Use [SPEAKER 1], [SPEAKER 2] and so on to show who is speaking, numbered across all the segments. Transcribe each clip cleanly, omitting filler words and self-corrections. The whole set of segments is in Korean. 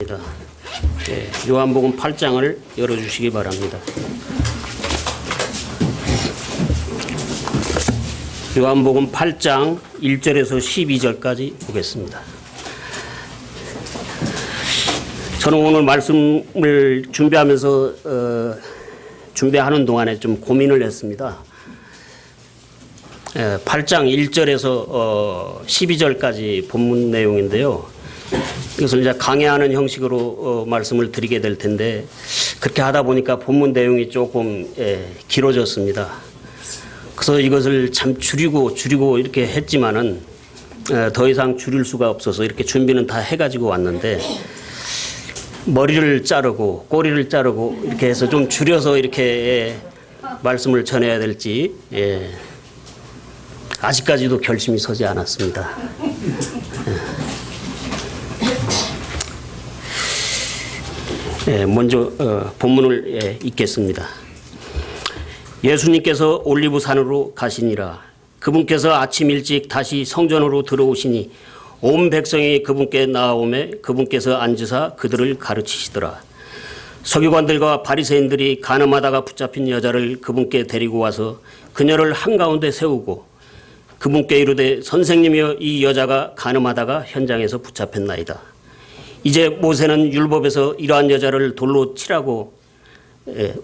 [SPEAKER 1] 하겠습니다. 예, 요한복음 8장을 열어주시기 바랍니다. 요한복음 8장 1절에서 12절까지 보겠습니다. 저는 오늘 말씀을 준비하면서 준비하는 동안에 좀 고민을 했습니다. 8장 1절에서 12절까지 본문 내용인데요. 이것을 이제 강해하는 형식으로 말씀을 드리게 될 텐데 그렇게 하다 보니까 본문 내용이 조금 길어졌습니다. 그래서 이것을 참 줄이고 이렇게 했지만은 더 이상 줄일 수가 없어서 이렇게 준비는 다 해가지고 왔는데 머리를 자르고 꼬리를 자르고 이렇게 해서 좀 줄여서 이렇게 말씀을 전해야 될지 아직까지도 결심이 서지 않았습니다. 먼저 본문을 읽겠습니다. 예수님께서 올리브산으로 가시니라. 그분께서 아침 일찍 다시 성전으로 들어오시니 온 백성이 그분께 나아오매 그분께서 앉으사 그들을 가르치시더라. 서기관들과 바리새인들이 간음하다가 붙잡힌 여자를 그분께 데리고 와서 그녀를 한가운데 세우고 그분께 이르되 선생님이여 이 여자가 간음하다가 현장에서 붙잡혔나이다. 이제 모세는 율법에서 이러한 여자를 돌로 치라고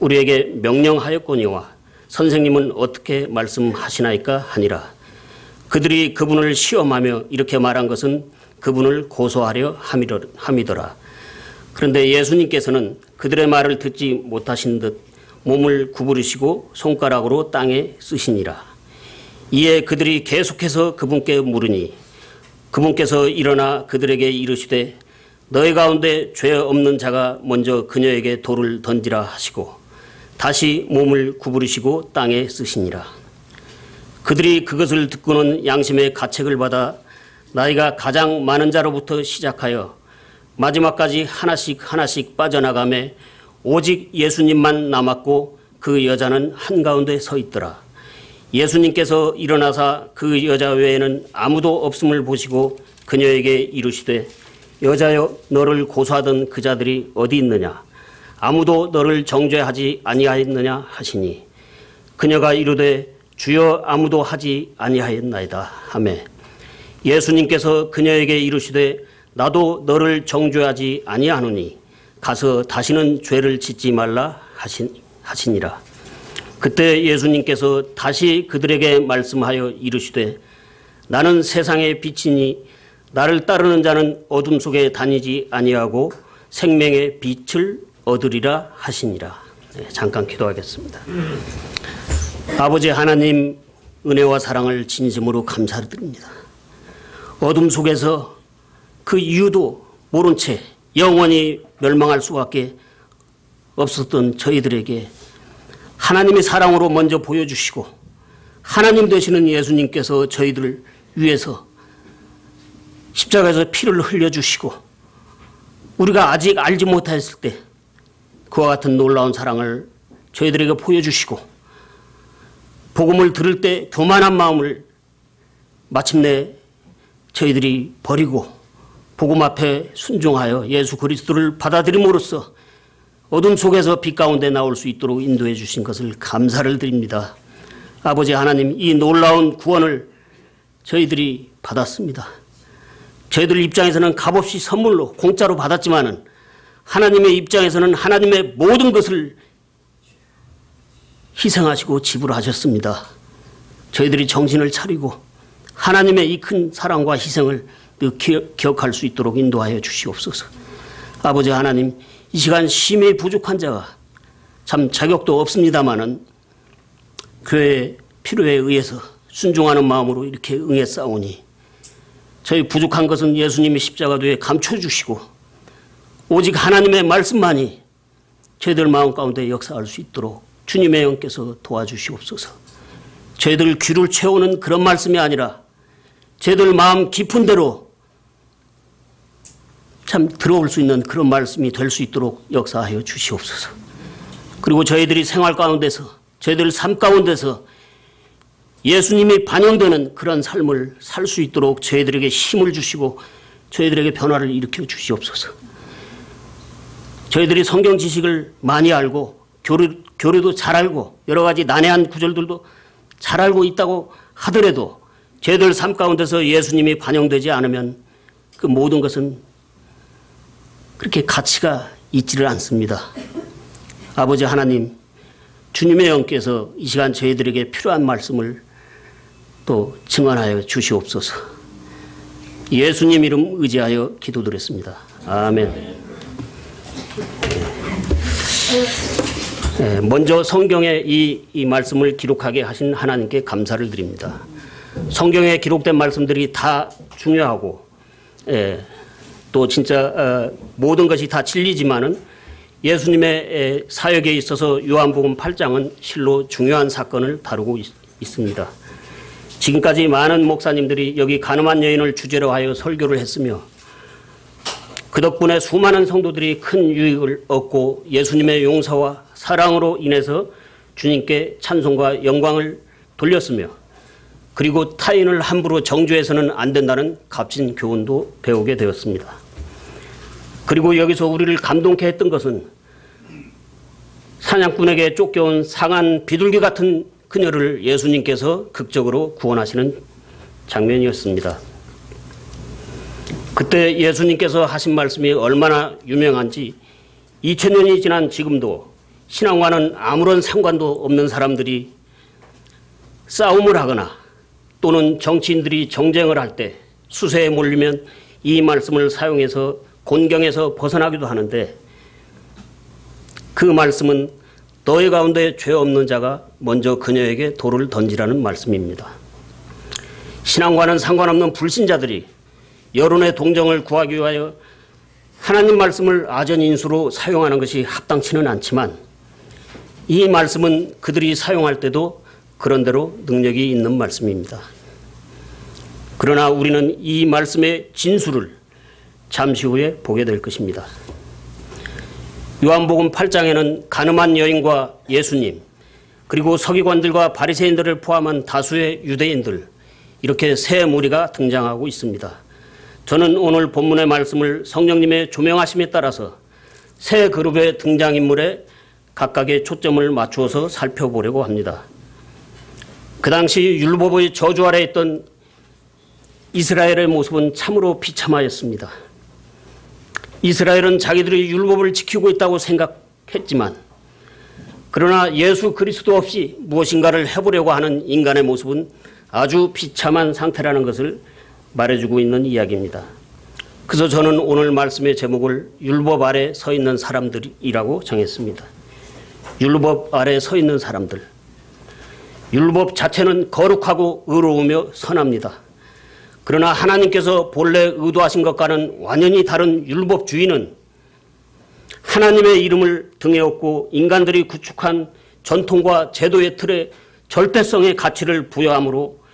[SPEAKER 1] 우리에게 명령하였거니와 선생님은 어떻게 말씀하시나이까 하니라. 그들이 그분을 시험하며 이렇게 말한 것은 그분을 고소하려 함이더라. 그런데 예수님께서는 그들의 말을 듣지 못하신 듯 몸을 구부리시고 손가락으로 땅에 쓰시니라. 이에 그들이 계속해서 그분께 물으니 그분께서 일어나 그들에게 이르시되 너희 가운데 죄 없는 자가 먼저 그녀에게 돌을 던지라 하시고 다시 몸을 구부리시고 땅에 쓰시니라. 그들이 그것을 듣고는 양심의 가책을 받아 나이가 가장 많은 자로부터 시작하여 마지막까지 하나씩 빠져나가매 오직 예수님만 남았고 그 여자는 한가운데 서 있더라. 예수님께서 일어나사 그 여자 외에는 아무도 없음을 보시고 그녀에게 이르시되 여자여 너를 고소하던 그 자들이 어디 있느냐 아무도 너를 정죄하지 아니하였느냐 하시니 그녀가 이르되 주여 아무도 하지 아니하였나이다 하매 예수님께서 그녀에게 이르시되 나도 너를 정죄하지 아니하노니 가서 다시는 죄를 짓지 말라 하시니라. 그때 예수님께서 다시 그들에게 말씀하여 이르시되 나는 세상의 빛이니 나를 따르는 자는 어둠 속에 다니지 아니하고 생명의 빛을 얻으리라 하시니라. 잠깐 기도하겠습니다. 아버지 하나님 은혜와 사랑을 진심으로 감사드립니다. 어둠 속에서 그 이유도 모른 채 영원히 멸망할 수밖에 없었던 저희들에게 하나님의 사랑으로 먼저 보여주시고 하나님 되시는 예수님께서 저희들을 위해서 십자가에서 피를 흘려주시고 우리가 아직 알지 못했을 때 그와 같은 놀라운 사랑을 저희들에게 보여주시고 복음을 들을 때 교만한 마음을 마침내 저희들이 버리고 복음 앞에 순종하여 예수 그리스도를 받아들임으로써 어둠 속에서 빛 가운데 나올 수 있도록 인도해 주신 것을 감사를 드립니다. 아버지 하나님 이 놀라운 구원을 저희들이 받았습니다. 저희들 입장에서는 값없이 선물로 공짜로 받았지만은 하나님의 입장에서는 하나님의 모든 것을 희생하시고 지불하셨습니다. 저희들이 정신을 차리고 하나님의 이 큰 사랑과 희생을 기억할 수 있도록 인도하여 주시옵소서. 아버지 하나님 이 시간 심히 부족한 자가 참 자격도 없습니다마는 교회의 필요에 의해서 순종하는 마음으로 이렇게 응했사오니 저희 부족한 것은 예수님의 십자가도에 감춰주시고 오직 하나님의 말씀만이 저희들 마음 가운데 역사할 수 있도록 주님의 영께서 도와주시옵소서. 저희들 귀를 채우는 그런 말씀이 아니라 저희들 마음 깊은 대로 참 들어올 수 있는 그런 말씀이 될 수 있도록 역사하여 주시옵소서. 그리고 저희들이 생활 가운데서 저희들 삶 가운데서 예수님이 반영되는 그런 삶을 살 수 있도록 저희들에게 힘을 주시고 저희들에게 변화를 일으켜 주시옵소서. 저희들이 성경 지식을 많이 알고 교리도 잘 알고 여러 가지 난해한 구절들도 잘 알고 있다고 하더라도 저희들 삶 가운데서 예수님이 반영되지 않으면 그 모든 것은 그렇게 가치가 있지를 않습니다. 아버지 하나님, 주님의 영께서 이 시간 저희들에게 필요한 말씀을 또 증언하여 주시옵소서. 예수님 이름 의지하여 기도드렸습니다. 아멘. 먼저 성경에 이 말씀을 기록하게 하신 하나님께 감사를 드립니다. 성경에 기록된 말씀들이 다 중요하고 또 진짜 모든 것이 다 진리지만은 예수님의 사역에 있어서 요한복음 8장은 실로 중요한 사건을 다루고 있습니다. 지금까지 많은 목사님들이 여기 가늠한 여인을 주제로 하여 설교를 했으며 그 덕분에 수많은 성도들이 큰 유익을 얻고 예수님의 용서와 사랑으로 인해서 주님께 찬송과 영광을 돌렸으며 그리고 타인을 함부로 정죄해서는 안 된다는 값진 교훈도 배우게 되었습니다. 그리고 여기서 우리를 감동케 했던 것은 사냥꾼에게 쫓겨온 상한 비둘기 같은 그녀를 예수님께서 극적으로 구원하시는 장면이었습니다. 그때 예수님께서 하신 말씀이 얼마나 유명한지 2000년이 지난 지금도 신앙과는 아무런 상관도 없는 사람들이 싸움을 하거나 또는 정치인들이 정쟁을 할 때 수세에 몰리면 이 말씀을 사용해서 곤경에서 벗어나기도 하는데 그 말씀은 너희 가운데 죄 없는 자가 먼저 그녀에게 돌을 던지라는 말씀입니다. 신앙과는 상관없는 불신자들이 여론의 동정을 구하기 위하여 하나님 말씀을 아전인수로 사용하는 것이 합당치는 않지만 이 말씀은 그들이 사용할 때도 그런대로 능력이 있는 말씀입니다. 그러나 우리는 이 말씀의 진수를 잠시 후에 보게 될 것입니다. 요한복음 8장에는 가늠한 여인과 예수님 그리고 서기관들과 바리새인들을 포함한 다수의 유대인들 이렇게 세 무리가 등장하고 있습니다. 저는 오늘 본문의 말씀을 성령님의 조명하심에 따라서 세 그룹의 등장인물에 각각의 초점을 맞추어서 살펴보려고 합니다. 그 당시 율법의 저주 아래 있던 이스라엘의 모습은 참으로 비참하였습니다. 이스라엘은 자기들이 율법을 지키고 있다고 생각했지만 그러나 예수 그리스도 없이 무엇인가를 해보려고 하는 인간의 모습은 아주 비참한 상태라는 것을 말해주고 있는 이야기입니다. 그래서 저는 오늘 말씀의 제목을 율법 아래 서 있는 사람들이라고 정했습니다. 율법 아래 서 있는 사람들. 율법 자체는 거룩하고 의로우며 선합니다. 그러나 하나님께서 본래 의도하신 것과는 완전히 다른 율법주의는 하나님의 이름을 등에 업고 인간들이 구축한 전통과 제도의 틀에 절대성의 가치를 부여함으로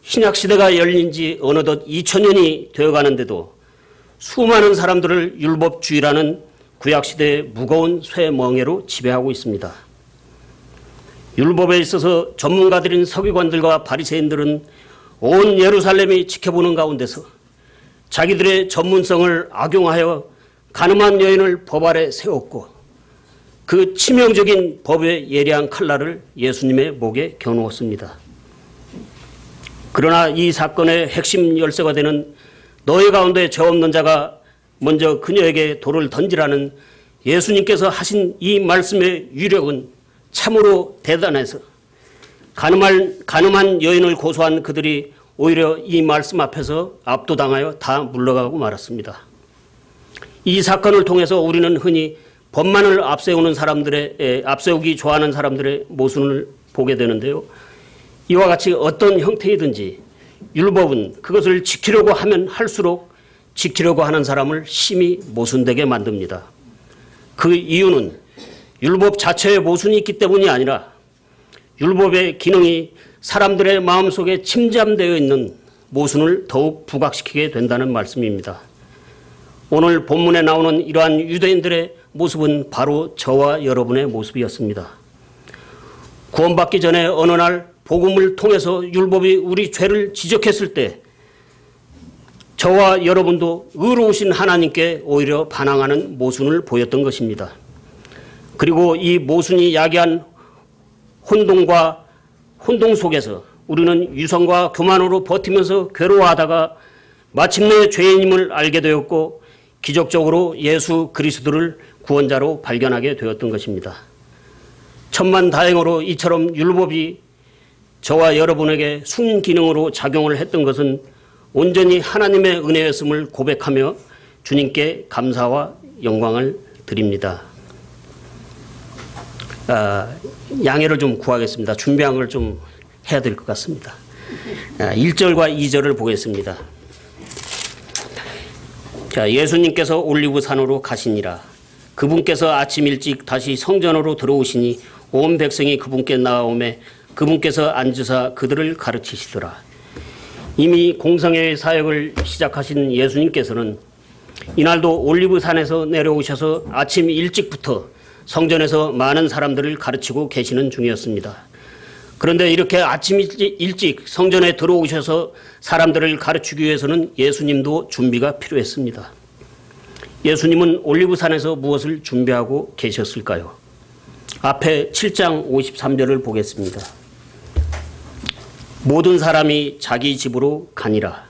[SPEAKER 1] 신약시대가 열린 지 어느덧 2000년이 되어가는데도 수많은 사람들을 율법주의라는 구약시대의 무거운 쇠멍에로 지배하고 있습니다. 율법에 있어서 전문가들인 서기관들과 바리새인들은 온 예루살렘이 지켜보는 가운데서 자기들의 전문성을 악용하여 가늠한 여인을 법 아래 세웠고 그 치명적인 법의 예리한 칼날을 예수님의 목에 겨누었습니다. 그러나 이 사건의 핵심 열쇠가 되는 너희 가운데 죄 없는 자가 먼저 그녀에게 돌을 던지라는 예수님께서 하신 이 말씀의 위력은 참으로 대단해서 가늠한 여인을 고소한 그들이 오히려 이 말씀 앞에서 압도당하여 다 물러가고 말았습니다. 이 사건을 통해서 우리는 흔히 법만을 앞세우기 좋아하는 사람들의 모순을 보게 되는데요. 이와 같이 어떤 형태이든지 율법은 그것을 지키려고 하면 할수록 지키려고 하는 사람을 심히 모순되게 만듭니다. 그 이유는 율법 자체에 모순이 있기 때문이 아니라 율법의 기능이 사람들의 마음속에 침잠되어 있는 모순을 더욱 부각시키게 된다는 말씀입니다. 오늘 본문에 나오는 이러한 유대인들의 모습은 바로 저와 여러분의 모습이었습니다. 구원받기 전에 어느 날 복음을 통해서 율법이 우리 죄를 지적했을 때 저와 여러분도 의로우신 하나님께 오히려 반항하는 모순을 보였던 것입니다. 그리고 이 모순이 야기한 혼동 속에서 우리는 유성과 교만으로 버티면서 괴로워하다가 마침내 죄인임을 알게 되었고 기적적으로 예수 그리스도를 구원자로 발견하게 되었던 것입니다. 천만다행으로 이처럼 율법이 저와 여러분에게 순기능으로 작용을 했던 것은 온전히 하나님의 은혜였음을 고백하며 주님께 감사와 영광을 드립니다. 양해를 좀 구하겠습니다. 준비한 걸 좀 해야 될 것 같습니다. 1절과 2절을 보겠습니다. 자, 예수님께서 올리브산으로 가시니라. 그분께서 아침 일찍 다시 성전으로 들어오시니 온 백성이 그분께 나아오매 그분께서 앉으사 그들을 가르치시더라. 이미 공성의 사역을 시작하신 예수님께서는 이날도 올리브산에서 내려오셔서 아침 일찍부터 성전에서 많은 사람들을 가르치고 계시는 중이었습니다. 그런데 이렇게 아침 일찍 성전에 들어오셔서 사람들을 가르치기 위해서는 예수님도 준비가 필요했습니다. 예수님은 올리브산에서 무엇을 준비하고 계셨을까요? 앞에 7장 53절을 보겠습니다. 모든 사람이 자기 집으로 가니라.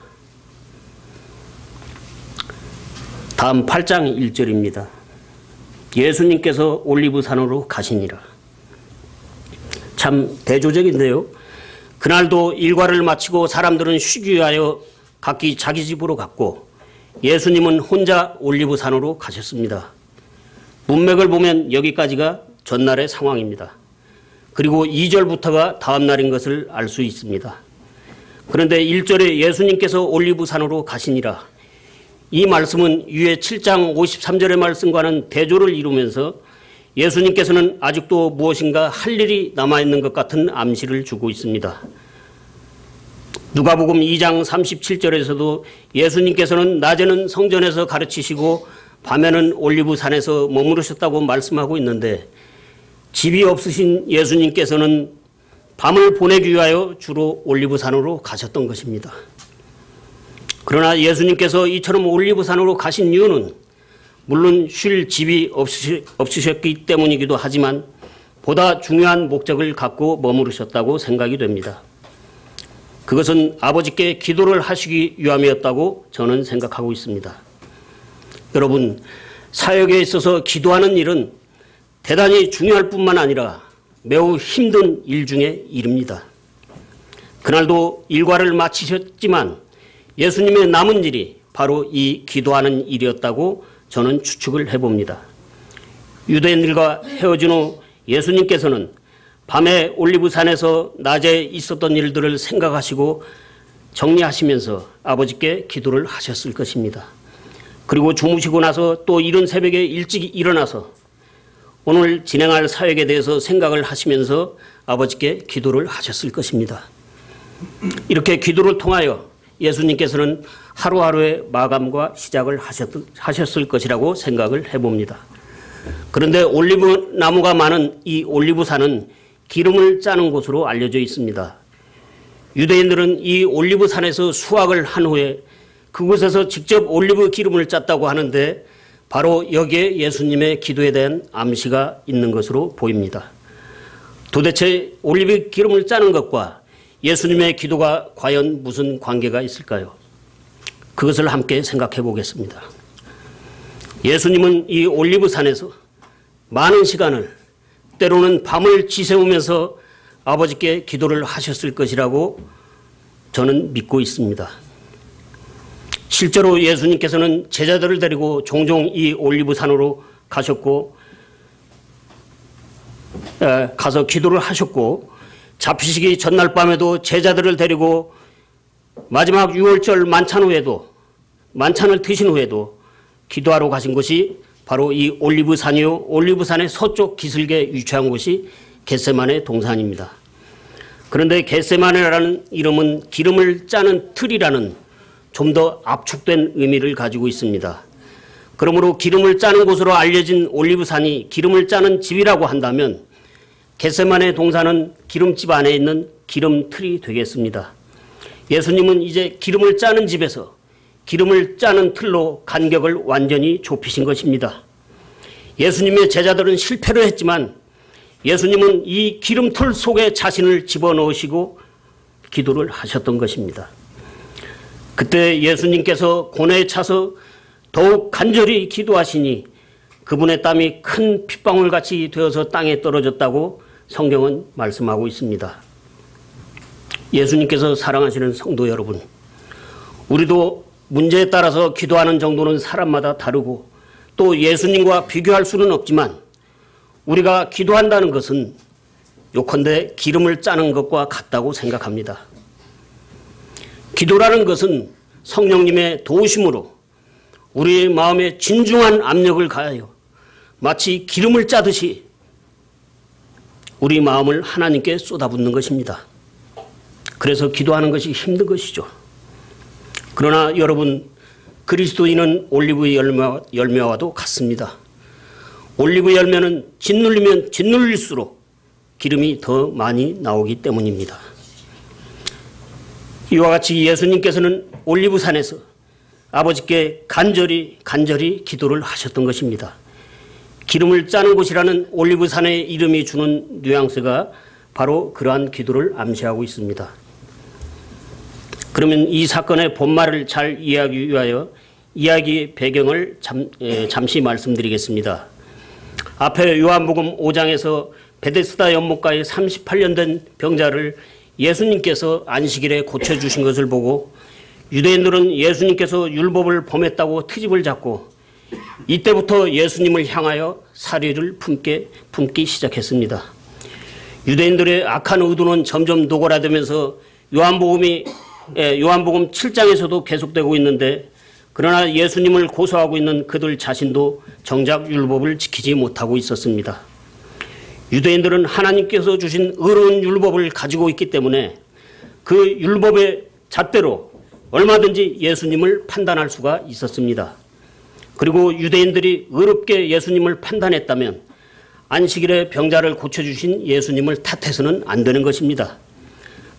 [SPEAKER 1] 다음 8장 1절입니다. 예수님께서 올리브산으로 가시니라. 참 대조적인데요. 그날도 일과를 마치고 사람들은 쉬기 위하여 각기 자기 집으로 갔고 예수님은 혼자 올리브산으로 가셨습니다. 문맥을 보면 여기까지가 전날의 상황입니다. 그리고 2절부터가 다음 날인 것을 알 수 있습니다. 그런데 1절에 예수님께서 올리브산으로 가시니라. 이 말씀은 위에 7장 53절의 말씀과는 대조를 이루면서 예수님께서는 아직도 무엇인가 할 일이 남아있는 것 같은 암시를 주고 있습니다. 누가복음 2장 37절에서도 예수님께서는 낮에는 성전에서 가르치시고 밤에는 올리브산에서 머무르셨다고 말씀하고 있는데 집이 없으신 예수님께서는 밤을 보내기 위하여 주로 올리브산으로 가셨던 것입니다. 그러나 예수님께서 이처럼 올리브산으로 가신 이유는 물론 쉴 집이 없으셨기 때문이기도 하지만 보다 중요한 목적을 갖고 머무르셨다고 생각이 됩니다. 그것은 아버지께 기도를 하시기 위함이었다고 저는 생각하고 있습니다. 여러분, 사역에 있어서 기도하는 일은 대단히 중요할 뿐만 아니라 매우 힘든 일 중의 일입니다. 그날도 일과를 마치셨지만 예수님의 남은 일이 바로 이 기도하는 일이었다고 저는 추측을 해봅니다. 유대인들과 헤어진 후 예수님께서는 밤에 올리브산에서 낮에 있었던 일들을 생각하시고 정리하시면서 아버지께 기도를 하셨을 것입니다. 그리고 주무시고 나서 또 이른 새벽에 일찍 일어나서 오늘 진행할 사역에 대해서 생각을 하시면서 아버지께 기도를 하셨을 것입니다. 이렇게 기도를 통하여 예수님께서는 하루하루의 마감과 시작을 하셨을 것이라고 생각을 해봅니다. 그런데 올리브 나무가 많은 이 올리브산은 기름을 짜는 곳으로 알려져 있습니다. 유대인들은 이 올리브산에서 수확을 한 후에 그곳에서 직접 올리브 기름을 짰다고 하는데 바로 여기에 예수님의 기도에 대한 암시가 있는 것으로 보입니다. 도대체 올리브 기름을 짜는 것과 예수님의 기도가 과연 무슨 관계가 있을까요? 그것을 함께 생각해 보겠습니다. 예수님은 이 올리브산에서 많은 시간을 때로는 밤을 지새우면서 아버지께 기도를 하셨을 것이라고 저는 믿고 있습니다. 실제로 예수님께서는 제자들을 데리고 종종 이 올리브산으로 가서 기도를 하셨고 잡히시기 전날 밤에도 제자들을 데리고 마지막 유월절 만찬을 드신 후에도 기도하러 가신 곳이 바로 이 올리브산이요, 올리브산의 서쪽 기슭에 위치한 곳이 겟세마네 동산입니다. 그런데 겟세마네라는 이름은 기름을 짜는 틀이라는 좀 더 압축된 의미를 가지고 있습니다. 그러므로 기름을 짜는 곳으로 알려진 올리브산이 기름을 짜는 집이라고 한다면 겟세마네 동산은 기름집 안에 있는 기름틀이 되겠습니다. 예수님은 이제 기름을 짜는 집에서 기름을 짜는 틀로 간격을 완전히 좁히신 것입니다. 예수님의 제자들은 실패를 했지만 예수님은 이 기름틀 속에 자신을 집어넣으시고 기도를 하셨던 것입니다. 그때 예수님께서 고뇌에 차서 더욱 간절히 기도하시니 그분의 땀이 큰 핏방울같이 되어서 땅에 떨어졌다고 성경은 말씀하고 있습니다. 예수님께서 사랑하시는 성도 여러분, 우리도 문제에 따라서 기도하는 정도는 사람마다 다르고 또 예수님과 비교할 수는 없지만 우리가 기도한다는 것은 요컨대 기름을 짜는 것과 같다고 생각합니다. 기도라는 것은 성령님의 도우심으로 우리의 마음에 진중한 압력을 가하여 마치 기름을 짜듯이 우리 마음을 하나님께 쏟아붓는 것입니다. 그래서 기도하는 것이 힘든 것이죠. 그러나 여러분, 그리스도인은 올리브 열매와도 같습니다. 올리브 열매는 짓눌리면 짓눌릴수록 기름이 더 많이 나오기 때문입니다. 이와 같이 예수님께서는 올리브산에서 아버지께 간절히 기도를 하셨던 것입니다. 기름을 짜는 곳이라는 올리브산의 이름이 주는 뉘앙스가 바로 그러한 기도를 암시하고 있습니다. 그러면 이 사건의 본말을 잘 이해하기 위하여 이야기의 배경을 잠시 말씀드리겠습니다. 앞에 요한복음 5장에서 베데스다 연못가에 38년 된 병자를 예수님께서 안식일에 고쳐주신 것을 보고 유대인들은 예수님께서 율법을 범했다고 트집을 잡고 이때부터 예수님을 향하여 사리를 품기 시작했습니다. 유대인들의 악한 의도는 점점 노골화되면서 요한복음 7장에서도 계속되고 있는데 그러나 예수님을 고소하고 있는 그들 자신도 정작 율법을 지키지 못하고 있었습니다. 유대인들은 하나님께서 주신 의로운 율법을 가지고 있기 때문에 그 율법의 잣대로 얼마든지 예수님을 판단할 수가 있었습니다. 그리고 유대인들이 의롭게 예수님을 판단했다면 안식일에 병자를 고쳐주신 예수님을 탓해서는 안 되는 것입니다.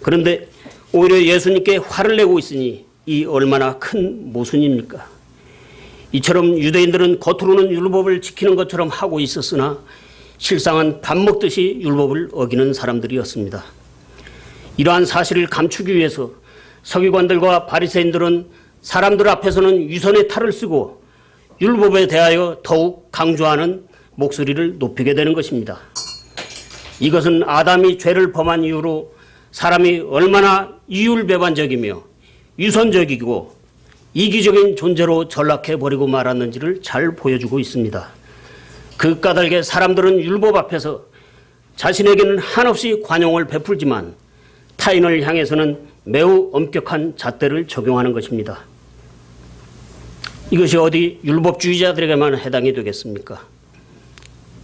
[SPEAKER 1] 그런데 오히려 예수님께 화를 내고 있으니 이 얼마나 큰 모순입니까? 이처럼 유대인들은 겉으로는 율법을 지키는 것처럼 하고 있었으나 실상은 밥 먹듯이 율법을 어기는 사람들이었습니다. 이러한 사실을 감추기 위해서 서기관들과 바리새인들은 사람들 앞에서는 위선의 탈을 쓰고 율법에 대하여 더욱 강조하는 목소리를 높이게 되는 것입니다. 이것은 아담이 죄를 범한 이후로 사람이 얼마나 이율배반적이며 위선적이고 이기적인 존재로 전락해버리고 말았는지를 잘 보여주고 있습니다. 그 까닭에 사람들은 율법 앞에서 자신에게는 한없이 관용을 베풀지만 타인을 향해서는 매우 엄격한 잣대를 적용하는 것입니다. 이것이 어디 율법주의자들에게만 해당이 되겠습니까?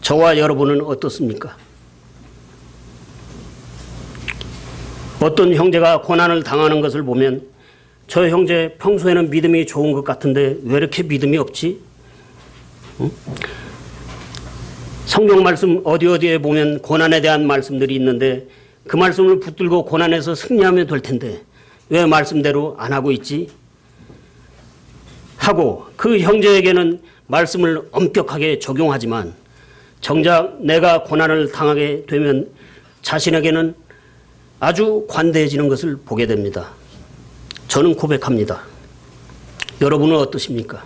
[SPEAKER 1] 저와 여러분은 어떻습니까? 어떤 형제가 고난을 당하는 것을 보면 저 형제 평소에는 믿음이 좋은 것 같은데 왜 이렇게 믿음이 없지? 응? 성경 말씀 어디에 보면 고난에 대한 말씀들이 있는데 그 말씀을 붙들고 고난에서 승리하면 될 텐데 왜 말씀대로 안 하고 있지? 하고 그 형제에게는 말씀을 엄격하게 적용하지만 정작 내가 고난을 당하게 되면 자신에게는 아주 관대해지는 것을 보게 됩니다. 저는 고백합니다. 여러분은 어떠십니까?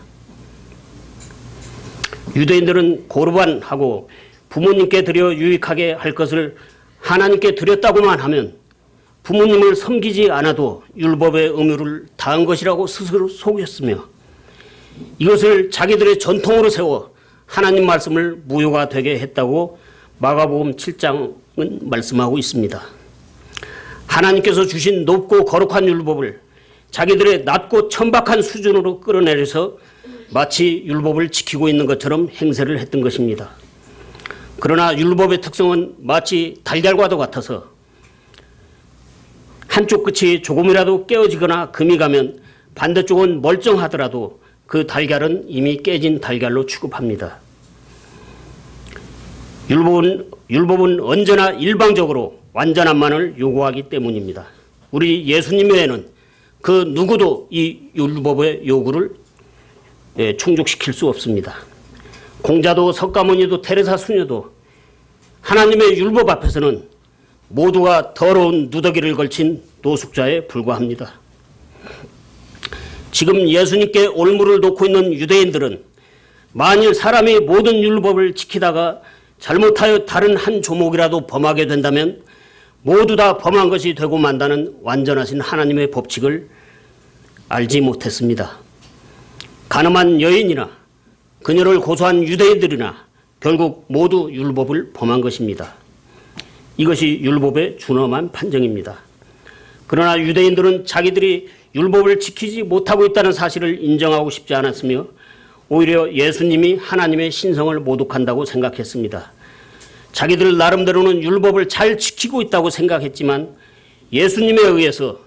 [SPEAKER 1] 유대인들은 고르반하고 부모님께 드려 유익하게 할 것을 하나님께 드렸다고만 하면 부모님을 섬기지 않아도 율법의 의무를 다한 것이라고 스스로 속였으며 이것을 자기들의 전통으로 세워 하나님 말씀을 무효가 되게 했다고 마가복음 7장은 말씀하고 있습니다. 하나님께서 주신 높고 거룩한 율법을 자기들의 낮고 천박한 수준으로 끌어내려서 마치 율법을 지키고 있는 것처럼 행세를 했던 것입니다. 그러나 율법의 특성은 마치 달걀과도 같아서 한쪽 끝이 조금이라도 깨어지거나 금이 가면 반대쪽은 멀쩡하더라도 그 달걀은 이미 깨진 달걀로 취급합니다. 율법은 언제나 일방적으로 완전함만을 요구하기 때문입니다. 우리 예수님 외에는 그 누구도 이 율법의 요구를 충족시킬 수 없습니다. 공자도 석가모니도 테레사 수녀도 하나님의 율법 앞에서는 모두가 더러운 누더기를 걸친 노숙자에 불과합니다. 지금 예수님께 올무를 놓고 있는 유대인들은 만일 사람이 모든 율법을 지키다가 잘못하여 다른 한 조목이라도 범하게 된다면 모두 다 범한 것이 되고 만다는 완전하신 하나님의 법칙을 알지 못했습니다. 가늠한 여인이나 그녀를 고소한 유대인들이나 결국 모두 율법을 범한 것입니다. 이것이 율법의 준엄한 판정입니다. 그러나 유대인들은 자기들이 율법을 지키지 못하고 있다는 사실을 인정하고 싶지 않았으며 오히려 예수님이 하나님의 신성을 모독한다고 생각했습니다. 자기들 나름대로는 율법을 잘 지키고 있다고 생각했지만 예수님에 의해서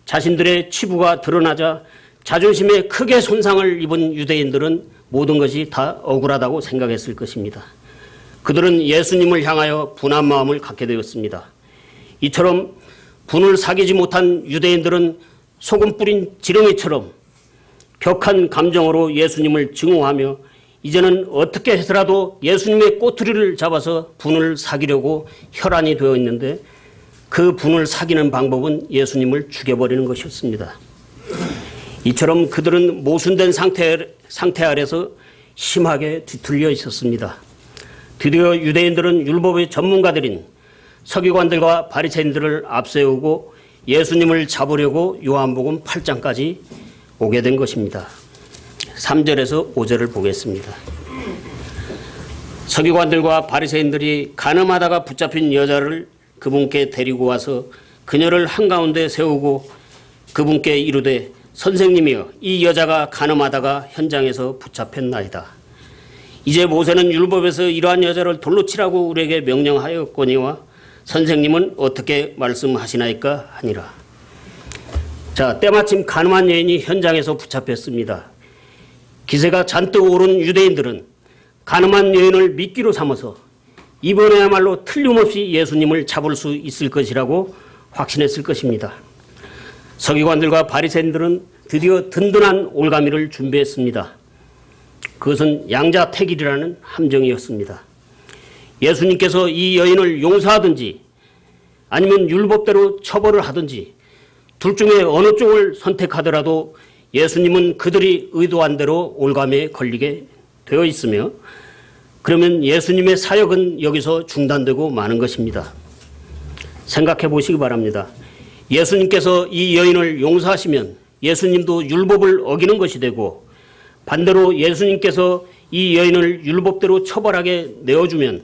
[SPEAKER 1] 자신들의 치부가 드러나자 자존심에 크게 손상을 입은 유대인들은 모든 것이 다 억울하다고 생각했을 것입니다. 그들은 예수님을 향하여 분한 마음을 갖게 되었습니다. 이처럼 분을 사귀지 못한 유대인들은 소금 뿌린 지렁이처럼 격한 감정으로 예수님을 증오하며 이제는 어떻게 해서라도 예수님의 꼬투리를 잡아서 분을 사귀려고 혈안이 되어 있는데 그 분을 사귀는 방법은 예수님을 죽여버리는 것이었습니다. 이처럼 그들은 모순된 상태 아래서 심하게 뒤틀려 있었습니다. 드디어 유대인들은 율법의 전문가들인 서기관들과 바리새인들을 앞세우고 예수님을 잡으려고 요한복음 8장까지 오게 된 것입니다. 3절에서 5절을 보겠습니다. 서기관들과 바리새인들이 간음하다가 붙잡힌 여자를 그분께 데리고 와서 그녀를 한가운데 세우고 그분께 이르되 선생님이여 이 여자가 간음하다가 현장에서 붙잡혔나이다. 이제 모세는 율법에서 이러한 여자를 돌로 치라고 우리에게 명령하였거니와 선생님은 어떻게 말씀하시나이까 하니라. 자, 때마침 간음한 여인이 현장에서 붙잡혔습니다. 기세가 잔뜩 오른 유대인들은 간음한 여인을 미끼로 삼아서 이번에야말로 틀림없이 예수님을 잡을 수 있을 것이라고 확신했을 것입니다. 서기관들과 바리새인들은 드디어 든든한 올가미를 준비했습니다. 그것은 양자택일이라는 함정이었습니다. 예수님께서 이 여인을 용서하든지 아니면 율법대로 처벌을 하든지 둘 중에 어느 쪽을 선택하더라도 예수님은 그들이 의도한 대로 올가미에 걸리게 되어 있으며 그러면 예수님의 사역은 여기서 중단되고 마는 것입니다. 생각해 보시기 바랍니다. 예수님께서 이 여인을 용서하시면 예수님도 율법을 어기는 것이 되고 반대로 예수님께서 이 여인을 율법대로 처벌하게 내어주면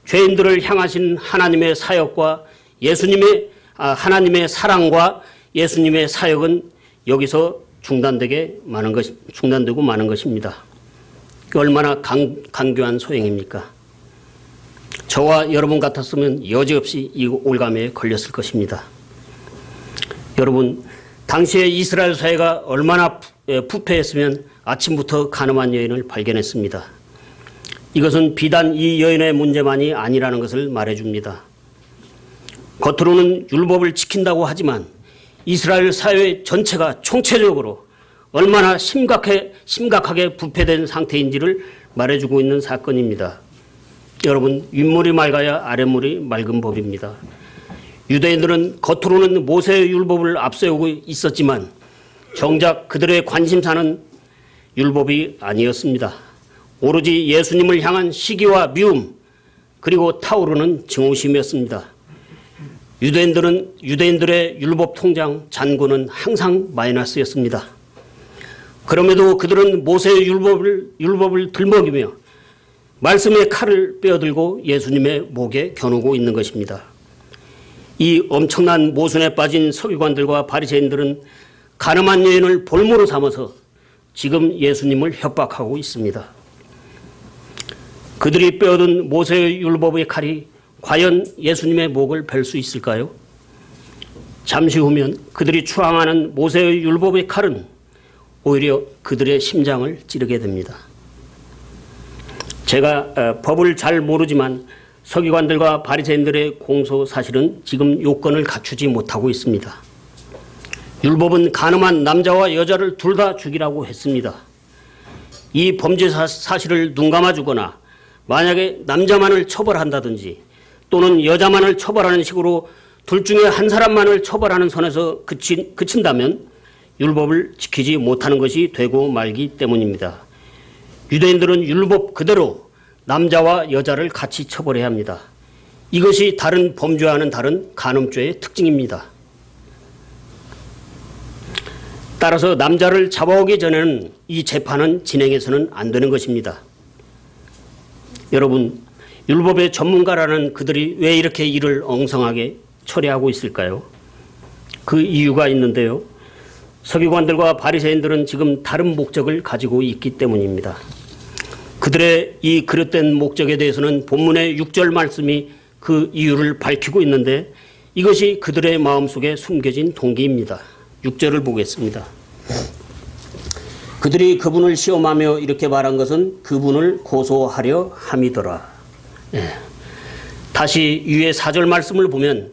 [SPEAKER 1] 죄인들을 향하신 하나님의 사역과 하나님의 사랑과 예수님의 사역은 여기서 중단되고 마는 것입니다. 얼마나 간교한 소행입니까? 저와 여러분 같았으면 여지없이 이 올가미에 걸렸을 것입니다. 여러분, 당시에 이스라엘 사회가 얼마나 부패했으면 아침부터 간음한 여인을 발견했습니다. 이것은 비단 이 여인의 문제만이 아니라는 것을 말해줍니다. 겉으로는 율법을 지킨다고 하지만 이스라엘 사회 전체가 총체적으로 얼마나 심각하게 부패된 상태인지를 말해주고 있는 사건입니다. 여러분, 윗물이 맑아야 아랫물이 맑은 법입니다. 유대인들은 겉으로는 모세의 율법을 앞세우고 있었지만 정작 그들의 관심사는 율법이 아니었습니다. 오로지 예수님을 향한 시기와 미움 그리고 타오르는 증오심이었습니다. 유대인들의 율법 통장 잔고는 항상 마이너스였습니다. 그럼에도 그들은 모세의 율법을 들먹이며 말씀의 칼을 빼어들고 예수님의 목에 겨누고 있는 것입니다. 이 엄청난 모순에 빠진 서기관들과 바리새인들은 간음한 여인을 볼모로 삼아서 지금 예수님을 협박하고 있습니다. 그들이 빼어든 모세의 율법의 칼이 과연 예수님의 목을 벨 수 있을까요? 잠시 후면 그들이 추앙하는 모세의 율법의 칼은 오히려 그들의 심장을 찌르게 됩니다. 제가 법을 잘 모르지만 서기관들과 바리새인들의 공소 사실은 지금 요건을 갖추지 못하고 있습니다. 율법은 간음한 남자와 여자를 둘 다 죽이라고 했습니다. 이 범죄 사실을 눈감아주거나 만약에 남자만을 처벌한다든지 또는 여자만을 처벌하는 식으로 둘 중에 한 사람만을 처벌하는 선에서 그친다면 율법을 지키지 못하는 것이 되고 말기 때문입니다. 유대인들은 율법 그대로 남자와 여자를 같이 처벌해야 합니다. 이것이 다른 범죄와는 다른 간음죄의 특징입니다. 따라서 남자를 잡아오기 전에는 이 재판은 진행해서는 안 되는 것입니다. 여러분, 율법의 전문가라는 그들이 왜 이렇게 일을 엉성하게 처리하고 있을까요? 그 이유가 있는데요. 서기관들과 바리새인들은 지금 다른 목적을 가지고 있기 때문입니다. 그들의 이 그릇된 목적에 대해서는 본문의 6절 말씀이 그 이유를 밝히고 있는데 이것이 그들의 마음속에 숨겨진 동기입니다. 6절을 보겠습니다. 그들이 그분을 시험하며 이렇게 말한 것은 그분을 고소하려 함이더라. 다시 위의 4절 말씀을 보면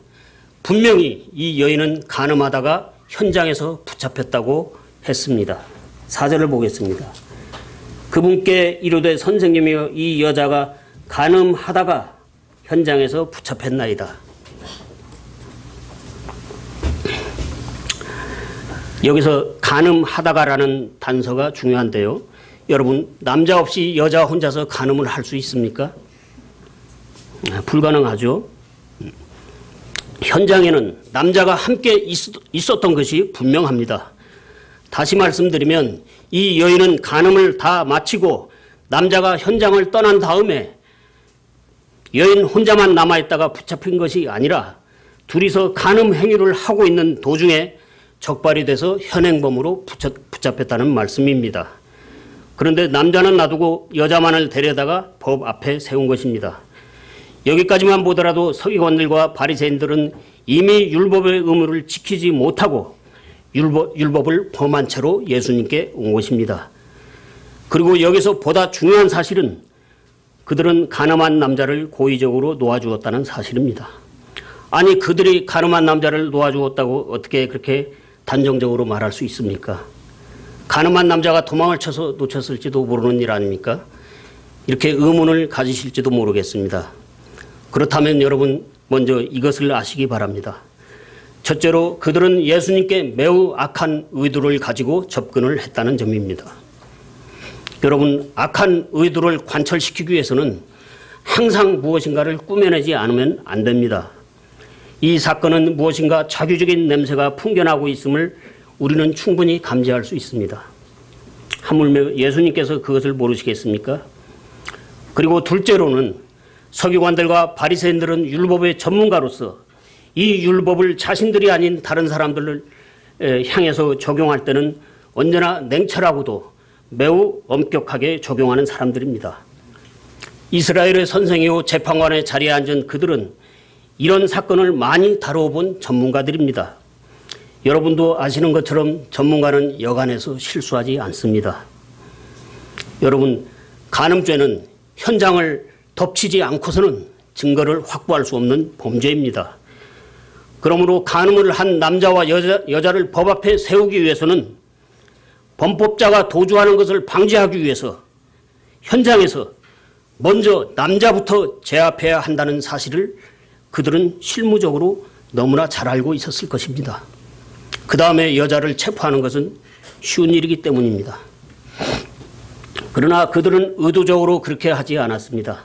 [SPEAKER 1] 분명히 이 여인은 간음하다가 현장에서 붙잡혔다고 했습니다. 4절을 보겠습니다. 그분께 이르되 선생님이여 이 여자가 간음하다가 현장에서 붙잡혔나이다. 여기서 간음하다가라는 단서가 중요한데요. 여러분, 남자 없이 여자 혼자서 간음을 할 수 있습니까? 불가능하죠. 현장에는 남자가 함께 있었던 것이 분명합니다. 다시 말씀드리면 이 여인은 간음을 다 마치고 남자가 현장을 떠난 다음에 여인 혼자만 남아있다가 붙잡힌 것이 아니라 둘이서 간음 행위를 하고 있는 도중에 적발이 돼서 현행범으로 붙잡혔다는 말씀입니다. 그런데 남자는 놔두고 여자만을 데려다가 법 앞에 세운 것입니다. 여기까지만 보더라도 서기관들과 바리새인들은 이미 율법의 의무를 지키지 못하고 율법을 범한 채로 예수님께 온 것입니다. 그리고 여기서 보다 중요한 사실은 그들은 간음한 남자를 고의적으로 놓아주었다는 사실입니다. 아니, 그들이 간음한 남자를 놓아주었다고 어떻게 그렇게 단정적으로 말할 수 있습니까? 간음한 남자가 도망을 쳐서 놓쳤을지도 모르는 일 아닙니까? 이렇게 의문을 가지실지도 모르겠습니다. 그렇다면 여러분, 먼저 이것을 아시기 바랍니다. 첫째로 그들은 예수님께 매우 악한 의도를 가지고 접근을 했다는 점입니다. 여러분, 악한 의도를 관철시키기 위해서는 항상 무엇인가를 꾸며내지 않으면 안 됩니다. 이 사건은 무엇인가 자규적인 냄새가 풍겨나고 있음을 우리는 충분히 감지할 수 있습니다. 하물며 예수님께서 그것을 모르시겠습니까? 그리고 둘째로는 서기관들과 바리새인들은 율법의 전문가로서 이 율법을 자신들이 아닌 다른 사람들을 향해서 적용할 때는 언제나 냉철하고도 매우 엄격하게 적용하는 사람들입니다. 이스라엘의 선생이요 재판관의 자리에 앉은 그들은 이런 사건을 많이 다뤄본 전문가들입니다. 여러분도 아시는 것처럼 전문가는 여간해서 실수하지 않습니다. 여러분, 간음죄는 현장을 덮치지 않고서는 증거를 확보할 수 없는 범죄입니다. 그러므로 간음을 한 남자와 여자를 법 앞에 세우기 위해서는 범법자가 도주하는 것을 방지하기 위해서 현장에서 먼저 남자부터 제압해야 한다는 사실을 그들은 실무적으로 너무나 잘 알고 있었을 것입니다. 그 다음에 여자를 체포하는 것은 쉬운 일이기 때문입니다. 그러나 그들은 의도적으로 그렇게 하지 않았습니다.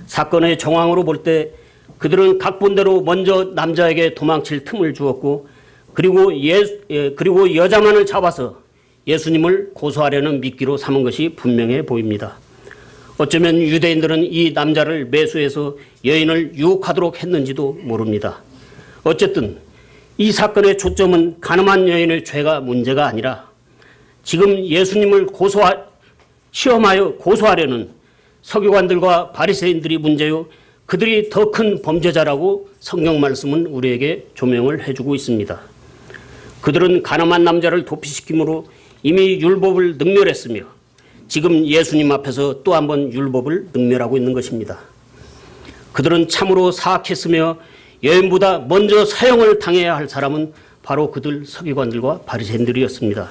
[SPEAKER 1] 사건의 정황으로 볼 때 그들은 각본대로 먼저 남자에게 도망칠 틈을 주었고 그리고 여자만을 잡아서 예수님을 고소하려는 미끼로 삼은 것이 분명해 보입니다. 어쩌면 유대인들은 이 남자를 매수해서 여인을 유혹하도록 했는지도 모릅니다. 어쨌든 이 사건의 초점은 간음한 여인의 죄가 문제가 아니라 지금 예수님을 시험하여 고소하려는 서기관들과 바리새인들이 문제요, 그들이 더 큰 범죄자라고 성경 말씀은 우리에게 조명을 해주고 있습니다. 그들은 간음한 남자를 도피시킴으로 이미 율법을 능멸했으며 지금 예수님 앞에서 또 한 번 율법을 능멸하고 있는 것입니다. 그들은 참으로 사악했으며 여인보다 먼저 사형을 당해야 할 사람은 바로 그들 서기관들과 바리새인들이었습니다.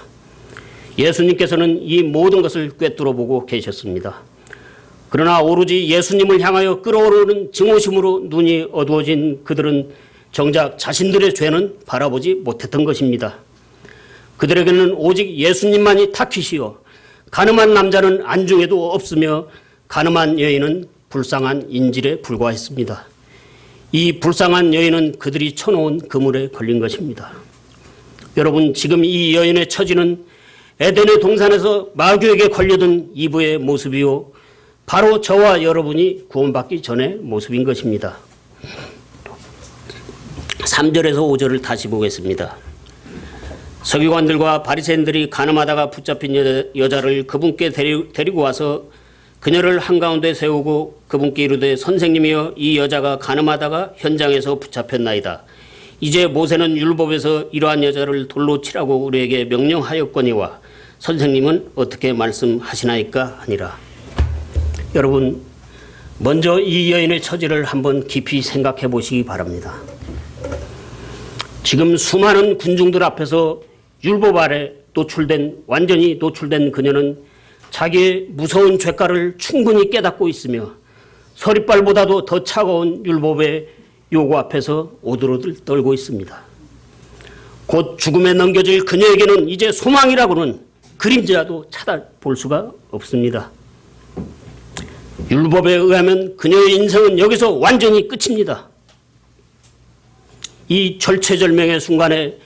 [SPEAKER 1] 예수님께서는 이 모든 것을 꿰뚫어 보고 계셨습니다. 그러나 오로지 예수님을 향하여 끓어오르는 증오심으로 눈이 어두워진 그들은 정작 자신들의 죄는 바라보지 못했던 것입니다. 그들에게는 오직 예수님만이 타깃이요 가늠한 남자는 안중에도 없으며 가늠한 여인은 불쌍한 인질에 불과했습니다. 이 불쌍한 여인은 그들이 쳐놓은 그물에 걸린 것입니다. 여러분, 지금 이 여인의 처지는 에덴의 동산에서 마귀에게 걸려든 이브의 모습이요 바로 저와 여러분이 구원받기 전의 모습인 것입니다. 3절에서 5절을 다시 보겠습니다. 서기관들과 바리새인들이 간음하다가 붙잡힌 여자를 그분께 데리고 와서 그녀를 한가운데 세우고 그분께 이르되 선생님이여 이 여자가 간음하다가 현장에서 붙잡혔나이다. 이제 모세는 율법에서 이러한 여자를 돌로 치라고 우리에게 명령하였거니와 선생님은 어떻게 말씀하시나이까 하니라. 여러분, 먼저 이 여인의 처지를 한번 깊이 생각해 보시기 바랍니다. 지금 수많은 군중들 앞에서 율법 아래 완전히 노출된 그녀는 자기의 무서운 죄가를 충분히 깨닫고 있으며 서리빨보다도 더 차가운 율법의 요구 앞에서 오들오들 떨고 있습니다. 곧 죽음에 넘겨질 그녀에게는 이제 소망이라고는 그림자도 찾아볼 수가 없습니다. 율법에 의하면 그녀의 인생은 여기서 완전히 끝입니다. 이 절체절명의 순간에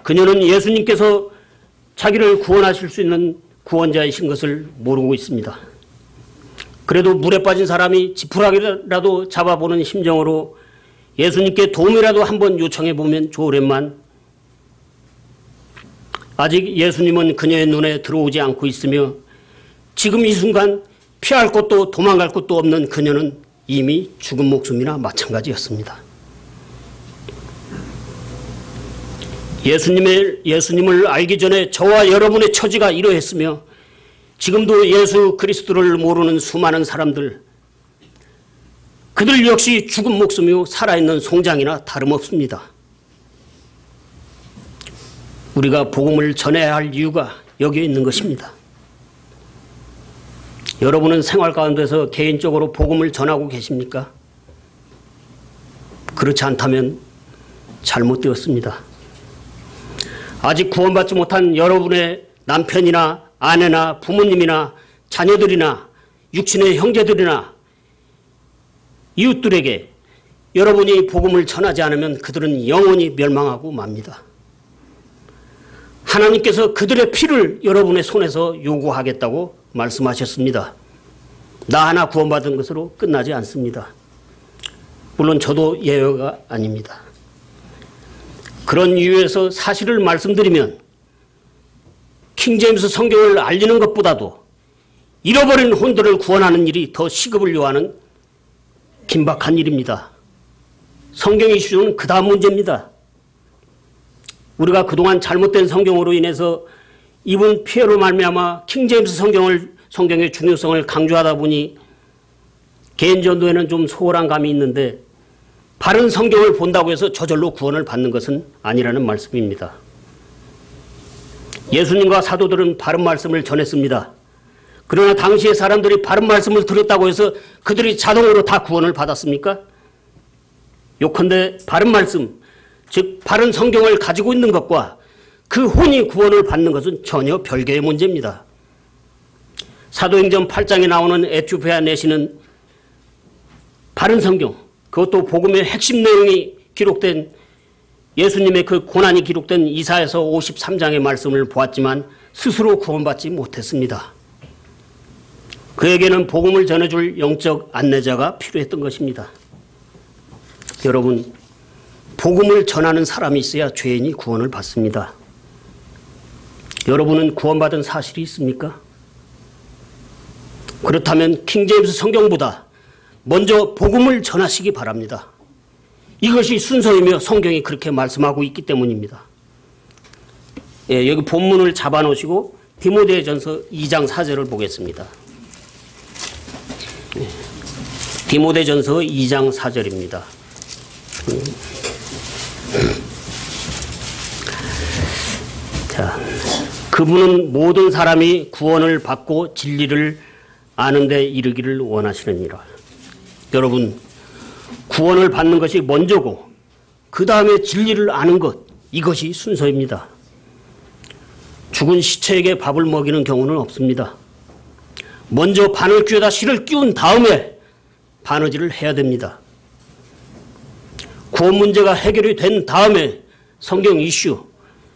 [SPEAKER 1] 그녀는 예수님께서 자기를 구원하실 수 있는 구원자이신 것을 모르고 있습니다. 그래도 물에 빠진 사람이 지푸라기라도 잡아보는 심정으로 예수님께 도움이라도 한번 요청해 보면 좋으련만 아직 예수님은 그녀의 눈에 들어오지 않고 있으며 지금 이 순간 피할 곳도 도망갈 곳도 없는 그녀는 이미 죽은 목숨이나 마찬가지였습니다. 예수님을 알기 전에 저와 여러분의 처지가 이러했으며 지금도 예수 그리스도를 모르는 수많은 사람들, 그들 역시 죽은 목숨이요 살아있는 송장이나 다름없습니다. 우리가 복음을 전해야 할 이유가 여기에 있는 것입니다. 여러분은 생활 가운데서 개인적으로 복음을 전하고 계십니까? 그렇지 않다면 잘못되었습니다. 아직 구원받지 못한 여러분의 남편이나 아내나 부모님이나 자녀들이나 육신의 형제들이나 이웃들에게 여러분이 복음을 전하지 않으면 그들은 영원히 멸망하고 맙니다. 하나님께서 그들의 피를 여러분의 손에서 요구하겠다고 말씀하셨습니다. 나 하나 구원받은 것으로 끝나지 않습니다. 물론 저도 예외가 아닙니다. 그런 이유에서 사실을 말씀드리면 킹제임스 성경을 알리는 것보다도 잃어버린 혼들을 구원하는 일이 더 시급을 요하는 긴박한 일입니다. 성경 이슈는 그 다음 문제입니다. 우리가 그동안 잘못된 성경으로 인해서 입은 피해로 말미암아 킹제임스 성경의 중요성을 강조하다 보니 개인 전도에는 좀 소홀한 감이 있는데 바른 성경을 본다고 해서 저절로 구원을 받는 것은 아니라는 말씀입니다. 예수님과 사도들은 바른 말씀을 전했습니다. 그러나 당시의 사람들이 바른 말씀을 들었다고 해서 그들이 자동으로 다 구원을 받았습니까? 요컨대 바른 말씀, 즉 바른 성경을 가지고 있는 것과 그 혼이 구원을 받는 것은 전혀 별개의 문제입니다. 사도행전 8장에 나오는 에티오피아 내시는 바른 성경, 그것도 복음의 핵심 내용이 기록된 예수님의 그 고난이 기록된 이사야서 53장의 말씀을 보았지만 스스로 구원받지 못했습니다. 그에게는 복음을 전해줄 영적 안내자가 필요했던 것입니다. 여러분, 복음을 전하는 사람이 있어야 죄인이 구원을 받습니다. 여러분은 구원받은 사실이 있습니까? 그렇다면 킹제임스 성경보다 먼저 복음을 전하시기 바랍니다. 이것이 순서이며 성경이 그렇게 말씀하고 있기 때문입니다. 예, 여기 본문을 잡아놓으시고 디모데전서 2장 4절을 보겠습니다. 예, 디모데전서 2장 4절입니다. 그분은 모든 사람이 구원을 받고 진리를 아는 데 이르기를 원하시느니라. 여러분, 구원을 받는 것이 먼저고 그 다음에 진리를 아는 것, 이것이 순서입니다. 죽은 시체에게 밥을 먹이는 경우는 없습니다. 먼저 바늘 귀에다 실을 끼운 다음에 바느질을 해야 됩니다. 구원 문제가 해결이 된 다음에 성경 이슈,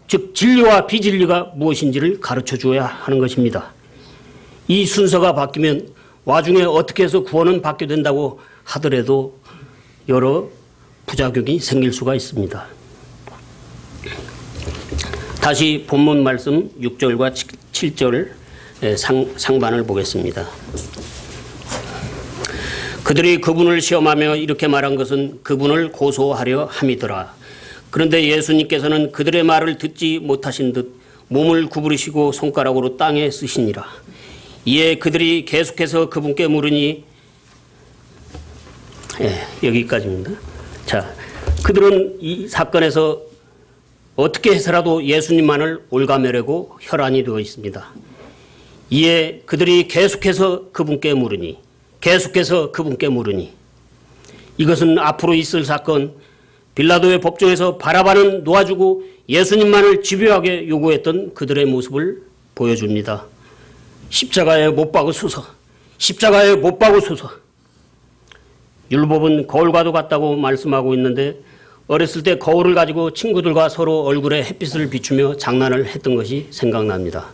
[SPEAKER 1] 즉 진리와 비진리가 무엇인지를 가르쳐 줘야 하는 것입니다. 이 순서가 바뀌면 와중에 어떻게 해서 구원은 받게 된다고 하더라도 여러 부작용이 생길 수가 있습니다. 다시 본문 말씀 6절과 7절 상반을 보겠습니다. 그들이 그분을 시험하며 이렇게 말한 것은 그분을 고소하려 함이더라. 그런데 예수님께서는 그들의 말을 듣지 못하신 듯 몸을 구부리시고 손가락으로 땅에 쓰시니라. 이에 그들이 계속해서 그분께 물으니 여기까지입니다. 자, 그들은 이 사건에서 어떻게 해서라도 예수님만을 올가매려고 혈안이 되어 있습니다. 이에 그들이 계속해서 그분께 물으니 이것은 앞으로 있을 사건, 빌라도의 법정에서 바라바는 놓아주고 예수님만을 집요하게 요구했던 그들의 모습을 보여줍니다. 십자가에 못 박으소서. 십자가에 못 박으소서. 율법은 거울과도 같다고 말씀하고 있는데 어렸을 때 거울을 가지고 친구들과 서로 얼굴에 햇빛을 비추며 장난을 했던 것이 생각납니다.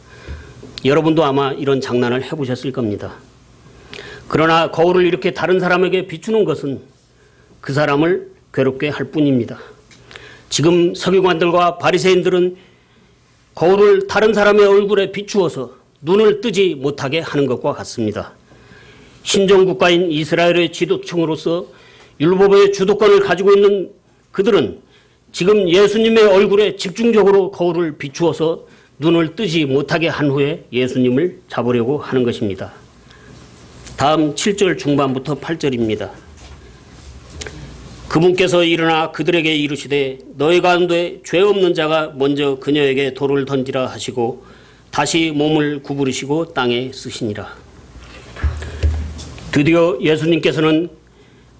[SPEAKER 1] 여러분도 아마 이런 장난을 해보셨을 겁니다. 그러나 거울을 이렇게 다른 사람에게 비추는 것은 그 사람을 괴롭게 할 뿐입니다. 지금 서기관들과 바리새인들은 거울을 다른 사람의 얼굴에 비추어서 눈을 뜨지 못하게 하는 것과 같습니다. 신정국가인 이스라엘의 지도층으로서 율법의 주도권을 가지고 있는 그들은 지금 예수님의 얼굴에 집중적으로 거울을 비추어서 눈을 뜨지 못하게 한 후에 예수님을 잡으려고 하는 것입니다. 다음 7절 중반부터 8절입니다. 그분께서 일어나 그들에게 이르시되 너희 가운데 죄 없는 자가 먼저 그녀에게 돌을 던지라 하시고 다시 몸을 구부리시고 땅에 쓰시니라. 드디어 예수님께서는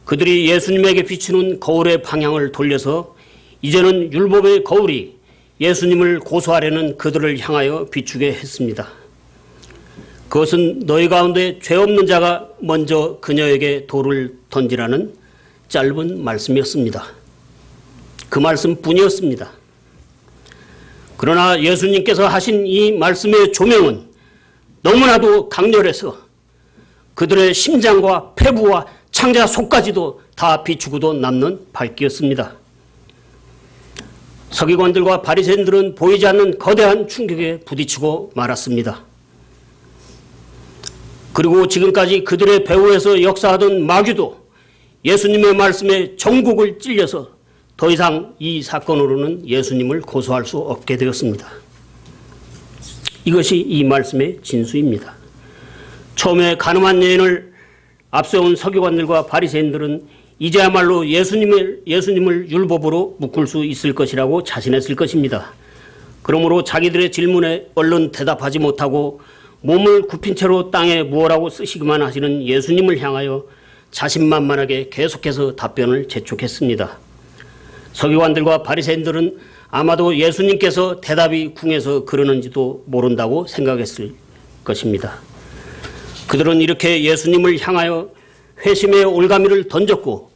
[SPEAKER 1] 그들이 예수님에게 비추는 거울의 방향을 돌려서 이제는 율법의 거울이 예수님을 고소하려는 그들을 향하여 비추게 했습니다. 그것은 너희 가운데 죄 없는 자가 먼저 그녀에게 돌을 던지라는 짧은 말씀이었습니다. 그 말씀뿐이었습니다. 그러나 예수님께서 하신 이 말씀의 조명은 너무나도 강렬해서 그들의 심장과 폐부와 창자 속까지도 다 비추고도 남는 밝기였습니다. 서기관들과 바리새인들은 보이지 않는 거대한 충격에 부딪히고 말았습니다. 그리고 지금까지 그들의 배후에서 역사하던 마귀도 예수님의 말씀에 정곡을 찔려서 더 이상 이 사건으로는 예수님을 고소할 수 없게 되었습니다. 이것이 이 말씀의 진수입니다. 처음에 가늠한 여인을 앞세운 서기관들과 바리새인들은 이제야말로 예수님을 율법으로 묶을 수 있을 것이라고 자신했을 것입니다. 그러므로 자기들의 질문에 얼른 대답하지 못하고 몸을 굽힌 채로 땅에 무엇라고 쓰시기만 하시는 예수님을 향하여 자신만만하게 계속해서 답변을 재촉했습니다. 서기관들과 바리새인들은 아마도 예수님께서 대답이 궁해서 그러는지도 모른다고 생각했을 것입니다. 그들은 이렇게 예수님을 향하여 회심의 올가미를 던졌고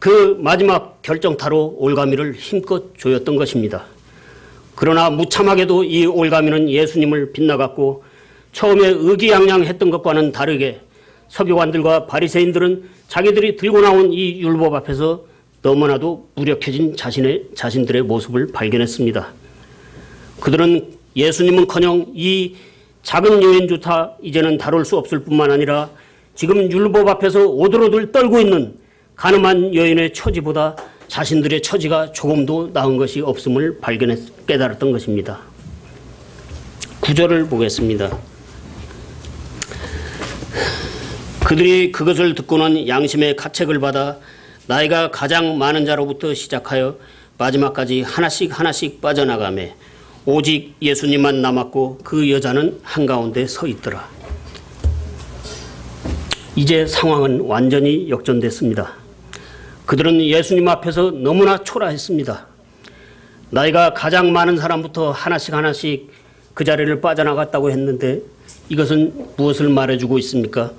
[SPEAKER 1] 그 마지막 결정타로 올가미를 힘껏 조였던 것입니다. 그러나 무참하게도 이 올가미는 예수님을 빗나갔고 처음에 의기양양했던 것과는 다르게 서기관들과 바리새인들은 자기들이 들고 나온 이 율법 앞에서 너무나도 무력해진 자신들의 모습을 발견했습니다. 그들은 예수님은커녕 이 작은 여인조차 이제는 다룰 수 없을 뿐만 아니라 지금 율법 앞에서 오들오들 떨고 있는 가늠한 여인의 처지보다 자신들의 처지가 조금도 나은 것이 없음을 깨달았던 것입니다. 9절을 보겠습니다. 그들이 그것을 듣고는 양심의 가책을 받아 나이가 가장 많은 자로부터 시작하여 마지막까지 하나씩 빠져나가매 오직 예수님만 남았고 그 여자는 한가운데 서 있더라. 이제 상황은 완전히 역전됐습니다. 그들은 예수님 앞에서 너무나 초라했습니다. 나이가 가장 많은 사람부터 하나씩 그 자리를 빠져나갔다고 했는데 이것은 무엇을 말해주고 있습니까?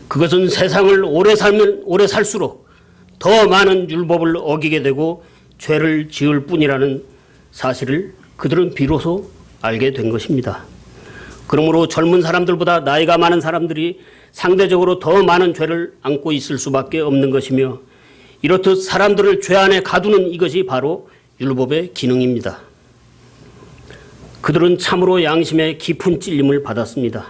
[SPEAKER 1] 그것은 세상을 오래 살수록 더 많은 율법을 어기게 되고 죄를 지을 뿐이라는 사실을 그들은 비로소 알게 된 것입니다. 그러므로 젊은 사람들보다 나이가 많은 사람들이 상대적으로 더 많은 죄를 안고 있을 수밖에 없는 것이며 이렇듯 사람들을 죄 안에 가두는 이것이 바로 율법의 기능입니다. 그들은 참으로 양심에 깊은 찔림을 받았습니다.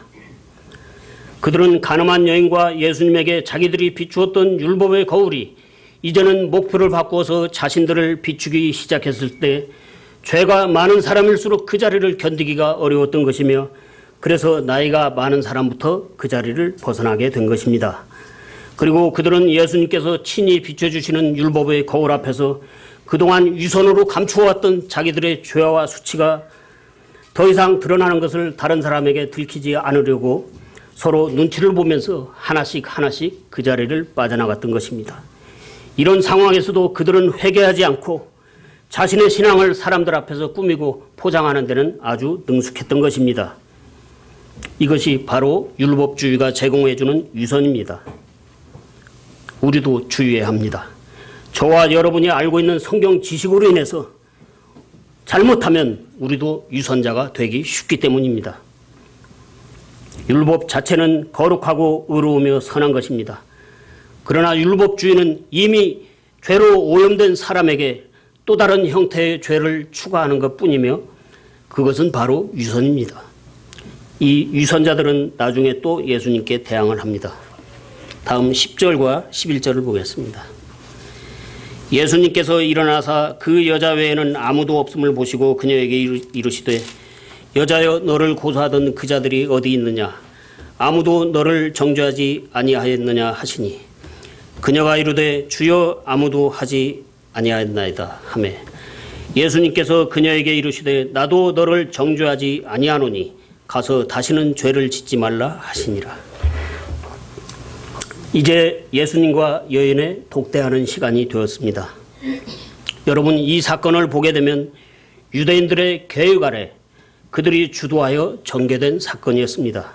[SPEAKER 1] 그들은 가늠한 여인과 예수님에게 자기들이 비추었던 율법의 거울이 이제는 목표를 바꾸어서 자신들을 비추기 시작했을 때 죄가 많은 사람일수록 그 자리를 견디기가 어려웠던 것이며 그래서 나이가 많은 사람부터 그 자리를 벗어나게 된 것입니다. 그리고 그들은 예수님께서 친히 비춰주시는 율법의 거울 앞에서 그동안 위선으로 감추어왔던 자기들의 죄와 수치가 더 이상 드러나는 것을 다른 사람에게 들키지 않으려고 서로 눈치를 보면서 하나씩 그 자리를 빠져나갔던 것입니다. 이런 상황에서도 그들은 회개하지 않고 자신의 신앙을 사람들 앞에서 꾸미고 포장하는 데는 아주 능숙했던 것입니다. 이것이 바로 율법주의가 제공해주는 위선입니다. 우리도 주의해야 합니다. 저와 여러분이 알고 있는 성경 지식으로 인해서 잘못하면 우리도 위선자가 되기 쉽기 때문입니다. 율법 자체는 거룩하고 의로우며 선한 것입니다. 그러나 율법주의는 이미 죄로 오염된 사람에게 또 다른 형태의 죄를 추가하는 것뿐이며 그것은 바로 위선입니다. 이 위선자들은 나중에 또 예수님께 대항을 합니다. 다음 10절과 11절을 보겠습니다. 예수님께서 일어나사 그 여자 외에는 아무도 없음을 보시고 그녀에게 이르시되 여자여 너를 고소하던 그 자들이 어디 있느냐 아무도 너를 정죄하지 아니하였느냐 하시니 그녀가 이르되 주여 아무도 하지 아니하였나이다 하매 예수님께서 그녀에게 이르시되 나도 너를 정죄하지 아니하노니 가서 다시는 죄를 짓지 말라 하시니라. 이제 예수님과 여인의 독대하는 시간이 되었습니다. 여러분 이 사건을 보게 되면 유대인들의 계획 아래 그들이 주도하여 전개된 사건이었습니다.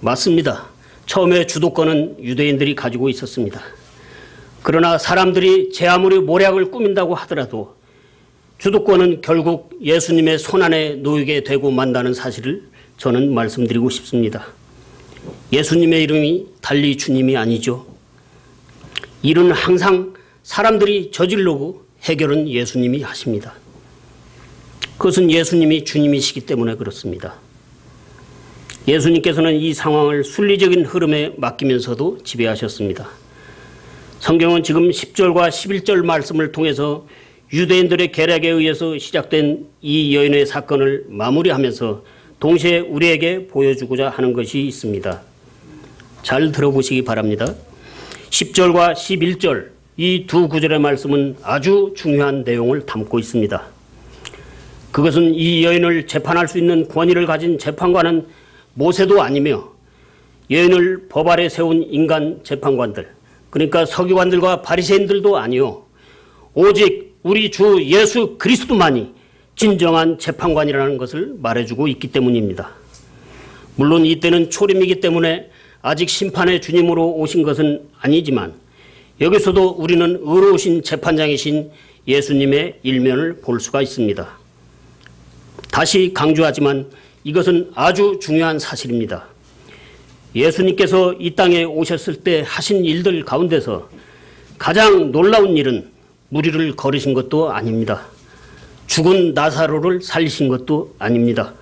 [SPEAKER 1] 맞습니다. 처음에 주도권은 유대인들이 가지고 있었습니다. 그러나 사람들이 제 아무리 모략을 꾸민다고 하더라도 주도권은 결국 예수님의 손안에 놓이게 되고 만다는 사실을 저는 말씀드리고 싶습니다. 예수님의 이름이 달리 주님이 아니죠. 일은 항상 사람들이 저지르고 해결은 예수님이 하십니다. 그것은 예수님이 주님이시기 때문에 그렇습니다. 예수님께서는 이 상황을 순리적인 흐름에 맡기면서도 지배하셨습니다. 성경은 지금 10절과 11절 말씀을 통해서 유대인들의 계략에 의해서 시작된 이 여인의 사건을 마무리하면서 동시에 우리에게 보여주고자 하는 것이 있습니다. 잘 들어보시기 바랍니다. 10절과 11절 이 두 구절의 말씀은 아주 중요한 내용을 담고 있습니다. 그것은 이 여인을 재판할 수 있는 권위를 가진 재판관은 모세도 아니며 여인을 법 아래 세운 인간 재판관들, 그러니까 서기관들과 바리새인들도 아니요, 오직 우리 주 예수 그리스도만이 진정한 재판관이라는 것을 말해주고 있기 때문입니다. 물론 이때는 초림이기 때문에 아직 심판의 주님으로 오신 것은 아니지만 여기서도 우리는 의로우신 재판장이신 예수님의 일면을 볼 수가 있습니다. 다시 강조하지만 이것은 아주 중요한 사실입니다. 예수님께서 이 땅에 오셨을 때 하신 일들 가운데서 가장 놀라운 일은 무리를 거르신 것도 아닙니다. 죽은 나사로를 살리신 것도 아닙니다.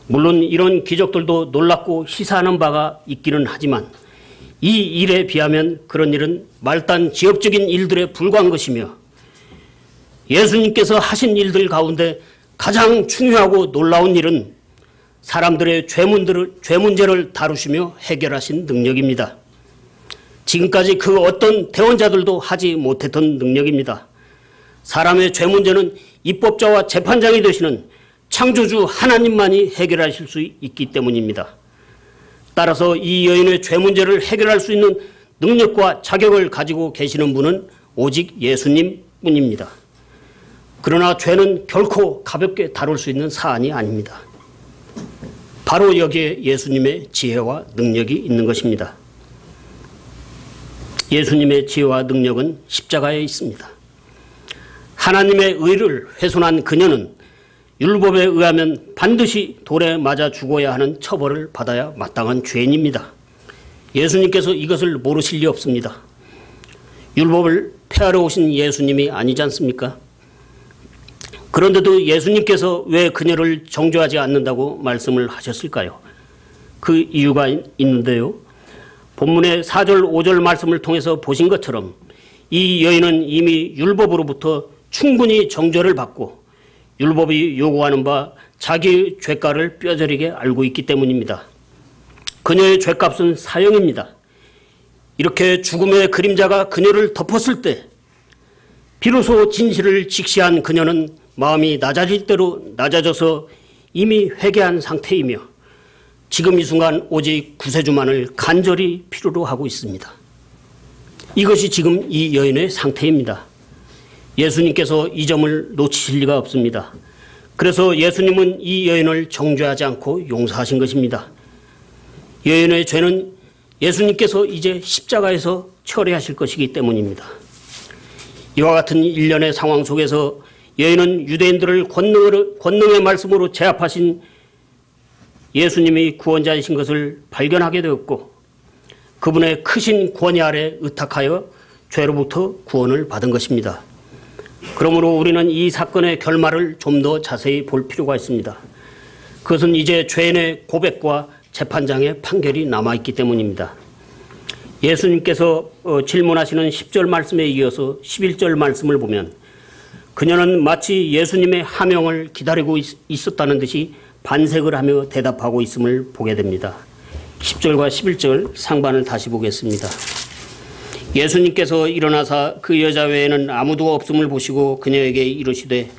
[SPEAKER 1] 물론 이런 기적들도 놀랍고 시사하는 바가 있기는 하지만 이 일에 비하면 그런 일은 말단 지엽적인 일들에 불과한 것이며 예수님께서 하신 일들 가운데 가장 중요하고 놀라운 일은 사람들의 죄 문제를 다루시며 해결하신 능력입니다. 지금까지 그 어떤 대원자들도 하지 못했던 능력입니다. 사람의 죄 문제는 입법자와 재판장이 되시는 창조주 하나님만이 해결하실 수 있기 때문입니다. 따라서 이 여인의 죄 문제를 해결할 수 있는 능력과 자격을 가지고 계시는 분은 오직 예수님뿐입니다. 그러나 죄는 결코 가볍게 다룰 수 있는 사안이 아닙니다. 바로 여기에 예수님의 지혜와 능력이 있는 것입니다. 예수님의 지혜와 능력은 십자가에 있습니다. 하나님의 의를 훼손한 그녀는 율법에 의하면 반드시 돌에 맞아 죽어야 하는 처벌을 받아야 마땅한 죄인입니다. 예수님께서 이것을 모르실 리 없습니다. 율법을 폐하러 오신 예수님이 아니지 않습니까? 그런데도 예수님께서 왜 그녀를 정죄하지 않는다고 말씀을 하셨을까요? 그 이유가 있는데요. 본문의 4절, 5절 말씀을 통해서 보신 것처럼 이 여인은 이미 율법으로부터 충분히 정죄를 받고 율법이 요구하는 바 자기 죄가를 뼈저리게 알고 있기 때문입니다. 그녀의 죄값은 사형입니다. 이렇게 죽음의 그림자가 그녀를 덮었을 때 비로소 진실을 직시한 그녀는 마음이 낮아질 대로 낮아져서 이미 회개한 상태이며 지금 이 순간 오직 구세주만을 간절히 필요로 하고 있습니다. 이것이 지금 이 여인의 상태입니다. 예수님께서 이 점을 놓치실 리가 없습니다. 그래서 예수님은 이 여인을 정죄하지 않고 용서하신 것입니다. 여인의 죄는 예수님께서 이제 십자가에서 처리하실 것이기 때문입니다. 이와 같은 일련의 상황 속에서 여인은 유대인들을 권능의 말씀으로 제압하신 예수님이 구원자이신 것을 발견하게 되었고 그분의 크신 권위 아래 의탁하여 죄로부터 구원을 받은 것입니다. 그러므로 우리는 이 사건의 결말을 좀 더 자세히 볼 필요가 있습니다. 그것은 이제 죄인의 고백과 재판장의 판결이 남아있기 때문입니다. 예수님께서 질문하시는 10절 말씀에 이어서 11절 말씀을 보면 그녀는 마치 예수님의 하명을 기다리고 있었다는 듯이 반색을 하며 대답하고 있음을 보게 됩니다. 10절과 11절 상반을 다시 보겠습니다. 예수님께서 일어나사 그 여자 외에는 아무도 없음을 보시고 그녀에게 이르시되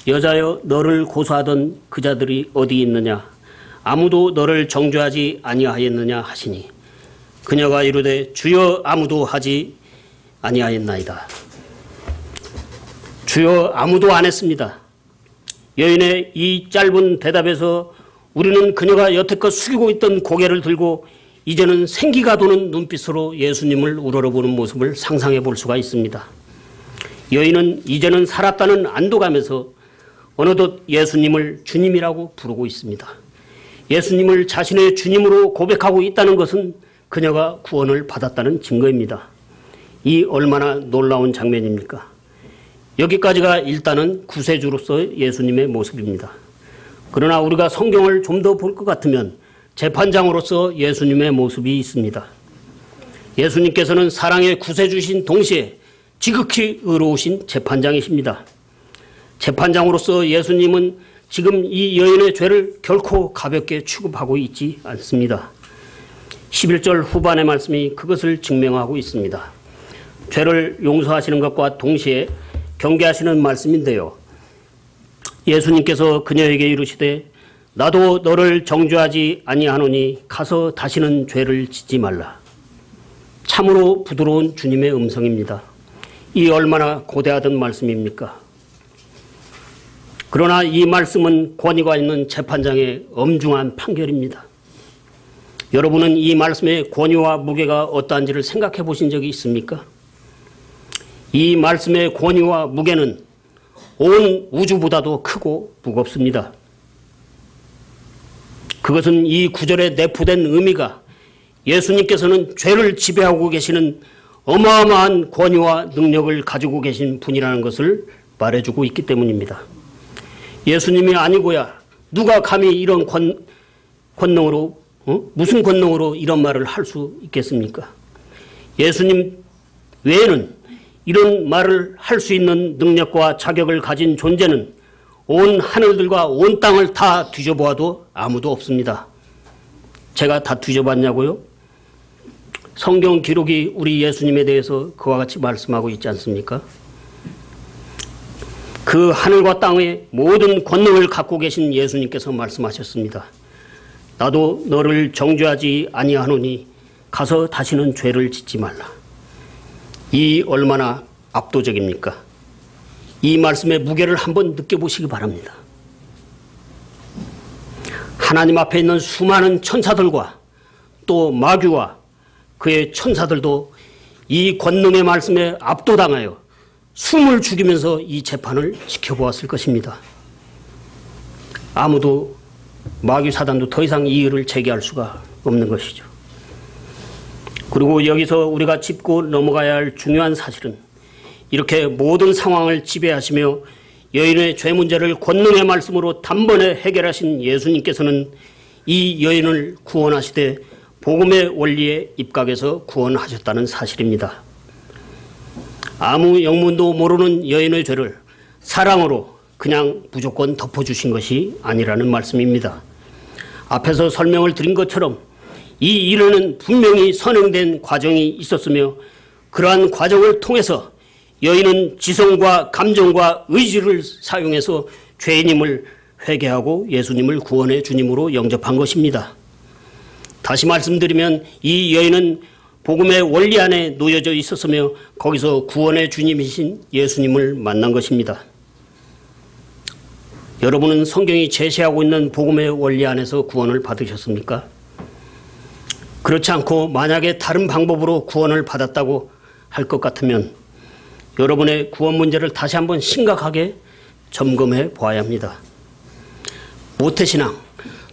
[SPEAKER 1] 여자여 너를 고소하던 그 자들이 어디 있느냐 아무도 너를 정죄하지 아니하였느냐 하시니 그녀가 이르되 주여 아무도 하지 아니하였나이다. 주여 아무도 안 했습니다. 여인의 이 짧은 대답에서 우리는 그녀가 여태껏 숙이고 있던 고개를 들고 이제는 생기가 도는 눈빛으로 예수님을 우러러보는 모습을 상상해 볼 수가 있습니다. 여인은 이제는 살았다는 안도감에서 어느덧 예수님을 주님이라고 부르고 있습니다. 예수님을 자신의 주님으로 고백하고 있다는 것은 그녀가 구원을 받았다는 증거입니다. 이 얼마나 놀라운 장면입니까? 여기까지가 일단은 구세주로서 예수님의 모습입니다. 그러나 우리가 성경을 좀 더 볼 것 같으면 재판장으로서 예수님의 모습이 있습니다. 예수님께서는 사랑의 구세주신 동시에 지극히 의로우신 재판장이십니다. 재판장으로서 예수님은 지금 이 여인의 죄를 결코 가볍게 취급하고 있지 않습니다. 11절 후반의 말씀이 그것을 증명하고 있습니다. 죄를 용서하시는 것과 동시에 경계하시는 말씀인데요. 예수님께서 그녀에게 이르시되 나도 너를 정죄하지 아니하노니 가서 다시는 죄를 짓지 말라. 참으로 부드러운 주님의 음성입니다. 이 얼마나 고대하던 말씀입니까? 그러나 이 말씀은 권위가 있는 재판장의 엄중한 판결입니다. 여러분은 이 말씀의 권위와 무게가 어떠한지를 생각해 보신 적이 있습니까? 이 말씀의 권위와 무게는 온 우주보다도 크고 무겁습니다. 그것은 이 구절에 내포된 의미가 예수님께서는 죄를 지배하고 계시는 어마어마한 권위와 능력을 가지고 계신 분이라는 것을 말해주고 있기 때문입니다. 예수님이 아니고야 누가 감히 이런 권능으로 무슨 권능으로 이런 말을 할 수 있겠습니까? 예수님 외에는 이런 말을 할 수 있는 능력과 자격을 가진 존재는 온 하늘들과 온 땅을 다 뒤져보아도 아무도 없습니다. 제가 다 뒤져봤냐고요? 성경 기록이 우리 예수님에 대해서 그와 같이 말씀하고 있지 않습니까? 그 하늘과 땅의 모든 권능을 갖고 계신 예수님께서 말씀하셨습니다. 나도 너를 정죄하지 아니하노니 가서 다시는 죄를 짓지 말라. 이 얼마나 압도적입니까? 이 말씀의 무게를 한번 느껴보시기 바랍니다. 하나님 앞에 있는 수많은 천사들과 또 마귀와 그의 천사들도 이 권능의 말씀에 압도당하여 숨을 죽이면서 이 재판을 지켜보았을 것입니다. 아무도 마귀 사단도 더 이상 이 일을 제기할 수가 없는 것이죠. 그리고 여기서 우리가 짚고 넘어가야 할 중요한 사실은 이렇게 모든 상황을 지배하시며 여인의 죄 문제를 권능의 말씀으로 단번에 해결하신 예수님께서는 이 여인을 구원하시되 복음의 원리에 입각해서 구원하셨다는 사실입니다. 아무 영문도 모르는 여인의 죄를 사랑으로 그냥 무조건 덮어주신 것이 아니라는 말씀입니다. 앞에서 설명을 드린 것처럼 이 일에는 분명히 선행된 과정이 있었으며 그러한 과정을 통해서 여인은 지성과 감정과 의지를 사용해서 죄인임을 회개하고 예수님을 구원의 주님으로 영접한 것입니다. 다시 말씀드리면 이 여인은 복음의 원리 안에 놓여져 있었으며 거기서 구원의 주님이신 예수님을 만난 것입니다. 여러분은 성경이 제시하고 있는 복음의 원리 안에서 구원을 받으셨습니까? 그렇지 않고 만약에 다른 방법으로 구원을 받았다고 할 것 같으면 여러분의 구원 문제를 다시 한번 심각하게 점검해 보아야 합니다. 모태신앙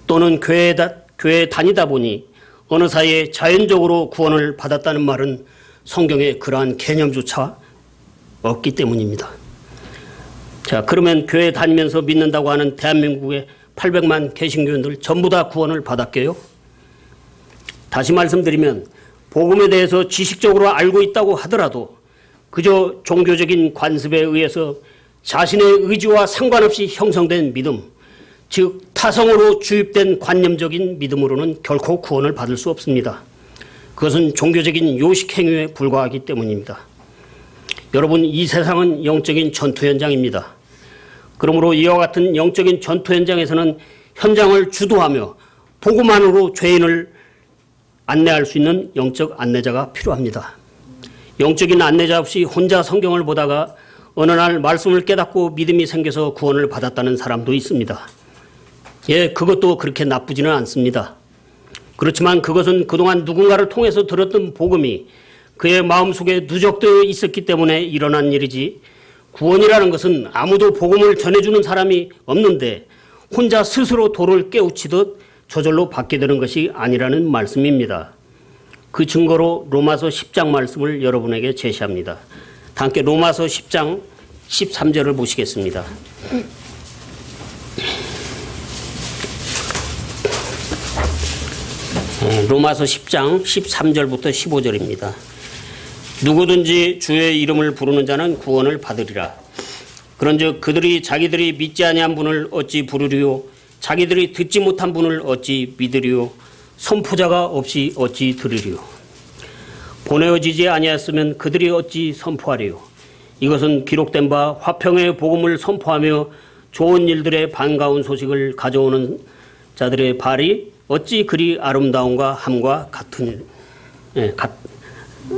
[SPEAKER 1] 또는 교회에 다니다 보니 어느 사이에 자연적으로 구원을 받았다는 말은 성경에 그러한 개념조차 없기 때문입니다. 자, 그러면 교회 다니면서 믿는다고 하는 대한민국의 800만 개신교인들 전부 다 구원을 받았게요? 다시 말씀드리면 복음에 대해서 지식적으로 알고 있다고 하더라도 그저 종교적인 관습에 의해서 자신의 의지와 상관없이 형성된 믿음, 즉 타성으로 주입된 관념적인 믿음으로는 결코 구원을 받을 수 없습니다. 그것은 종교적인 요식 행위에 불과하기 때문입니다. 여러분, 이 세상은 영적인 전투 현장입니다. 그러므로 이와 같은 영적인 전투 현장에서는 현장을 주도하며 복음만으로 죄인을 안내할 수 있는 영적 안내자가 필요합니다. 영적인 안내자 없이 혼자 성경을 보다가 어느 날 말씀을 깨닫고 믿음이 생겨서 구원을 받았다는 사람도 있습니다. 예, 그것도 그렇게 나쁘지는 않습니다. 그렇지만 그것은 그동안 누군가를 통해서 들었던 복음이 그의 마음속에 누적되어 있었기 때문에 일어난 일이지, 구원이라는 것은 아무도 복음을 전해주는 사람이 없는데 혼자 스스로 돌을 깨우치듯 저절로 받게 되는 것이 아니라는 말씀입니다. 그 증거로 로마서 10장 말씀을 여러분에게 제시합니다. 다 함께 로마서 10장 13절을 보시겠습니다. 로마서 10장 13절부터 15절입니다. 누구든지 주의 이름을 부르는 자는 구원을 받으리라. 그런즉 그들이 자기들이 믿지 아니한 분을 어찌 부르리요, 자기들이 듣지 못한 분을 어찌 믿으리요, 선포자가 없이 어찌 들으리요. 보내어지지 아니하였으면 그들이 어찌 선포하리요. 이것은 기록된 바 화평의 복음을 선포하며 좋은 일들의 반가운 소식을 가져오는 자들의 발이 어찌 그리 아름다움과 함과 같은,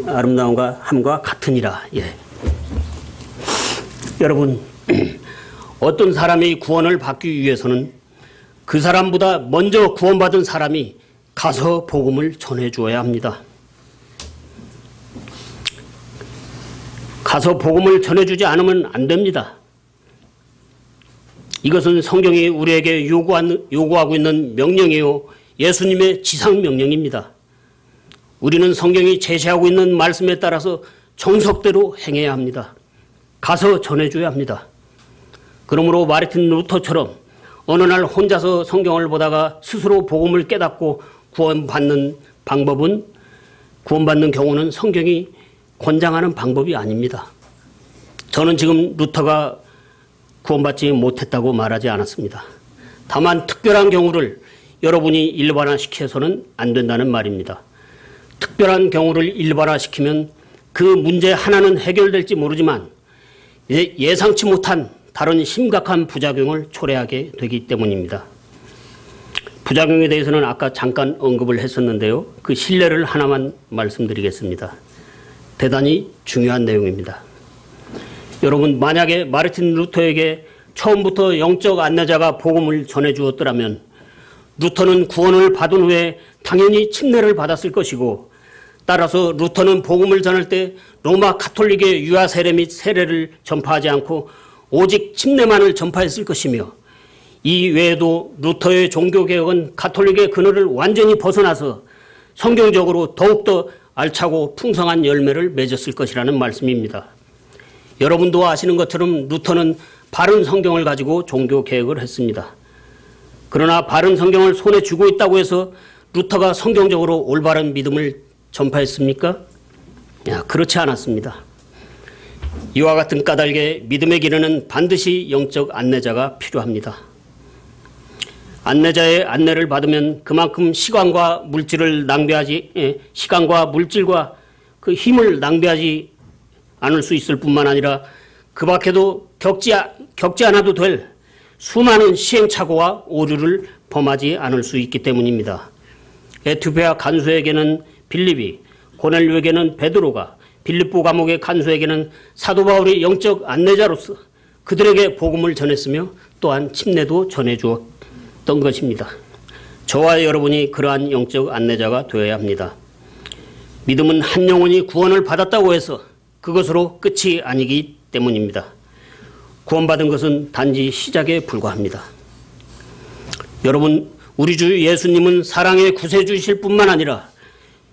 [SPEAKER 1] 아름다움과 함과 같으니라. 예. 여러분, 어떤 사람이 구원을 받기 위해서는 그 사람보다 먼저 구원받은 사람이 가서 복음을 전해주어야 합니다. 가서 복음을 전해주지 않으면 안 됩니다. 이것은 성경이 우리에게 요구하고 있는 명령이요, 예수님의 지상명령입니다. 우리는 성경이 제시하고 있는 말씀에 따라서 정석대로 행해야 합니다. 가서 전해줘야 합니다. 그러므로 마르틴 루터처럼 어느 날 혼자서 성경을 보다가 스스로 복음을 깨닫고 구원받는 경우는 성경이 권장하는 방법이 아닙니다. 저는 지금 루터가 구원받지 못했다고 말하지 않았습니다. 다만 특별한 경우를 여러분이 일반화시켜서는 안 된다는 말입니다. 특별한 경우를 일반화시키면 그 문제 하나는 해결될지 모르지만 예상치 못한 다른 심각한 부작용을 초래하게 되기 때문입니다. 부작용에 대해서는 아까 잠깐 언급을 했었는데요. 그 신뢰를 하나만 말씀드리겠습니다. 대단히 중요한 내용입니다. 여러분, 만약에 마르틴 루터에게 처음부터 영적 안내자가 복음을 전해주었더라면 루터는 구원을 받은 후에 당연히 침례를 받았을 것이고, 따라서 루터는 복음을 전할 때 로마 가톨릭의 유아 세례 및 세례를 전파하지 않고 오직 침례만을 전파했을 것이며, 이 외에도 루터의 종교개혁은 가톨릭의 그늘을 완전히 벗어나서 성경적으로 더욱더 알차고 풍성한 열매를 맺었을 것이라는 말씀입니다. 여러분도 아시는 것처럼 루터는 바른 성경을 가지고 종교개혁을 했습니다. 그러나 바른 성경을 손에 쥐고 있다고 해서 루터가 성경적으로 올바른 믿음을 전파했습니까? 그렇지 않았습니다. 이와 같은 까닭에 믿음의 길에는 반드시 영적 안내자가 필요합니다. 안내자의 안내를 받으면 그만큼 시간과 물질과 그 힘을 낭비하지 않을 수 있을 뿐만 아니라 그 밖에도 겪지 않아도 될 수많은 시행착오와 오류를 범하지 않을 수 있기 때문입니다. 에티오피아 간수에게는 빌립이, 고넬료에게는 베드로가, 빌립보 감옥의 간수에게는 사도 바울이 영적 안내자로서 그들에게 복음을 전했으며 또한 침례도 전해주었던 것입니다. 저와 여러분이 그러한 영적 안내자가 되어야 합니다. 믿음은 한 영혼이 구원을 받았다고 해서 그것으로 끝이 아니기 때문입니다. 구원받은 것은 단지 시작에 불과합니다. 여러분, 우리 주 예수님은 사랑의 구세주이실 뿐만 아니라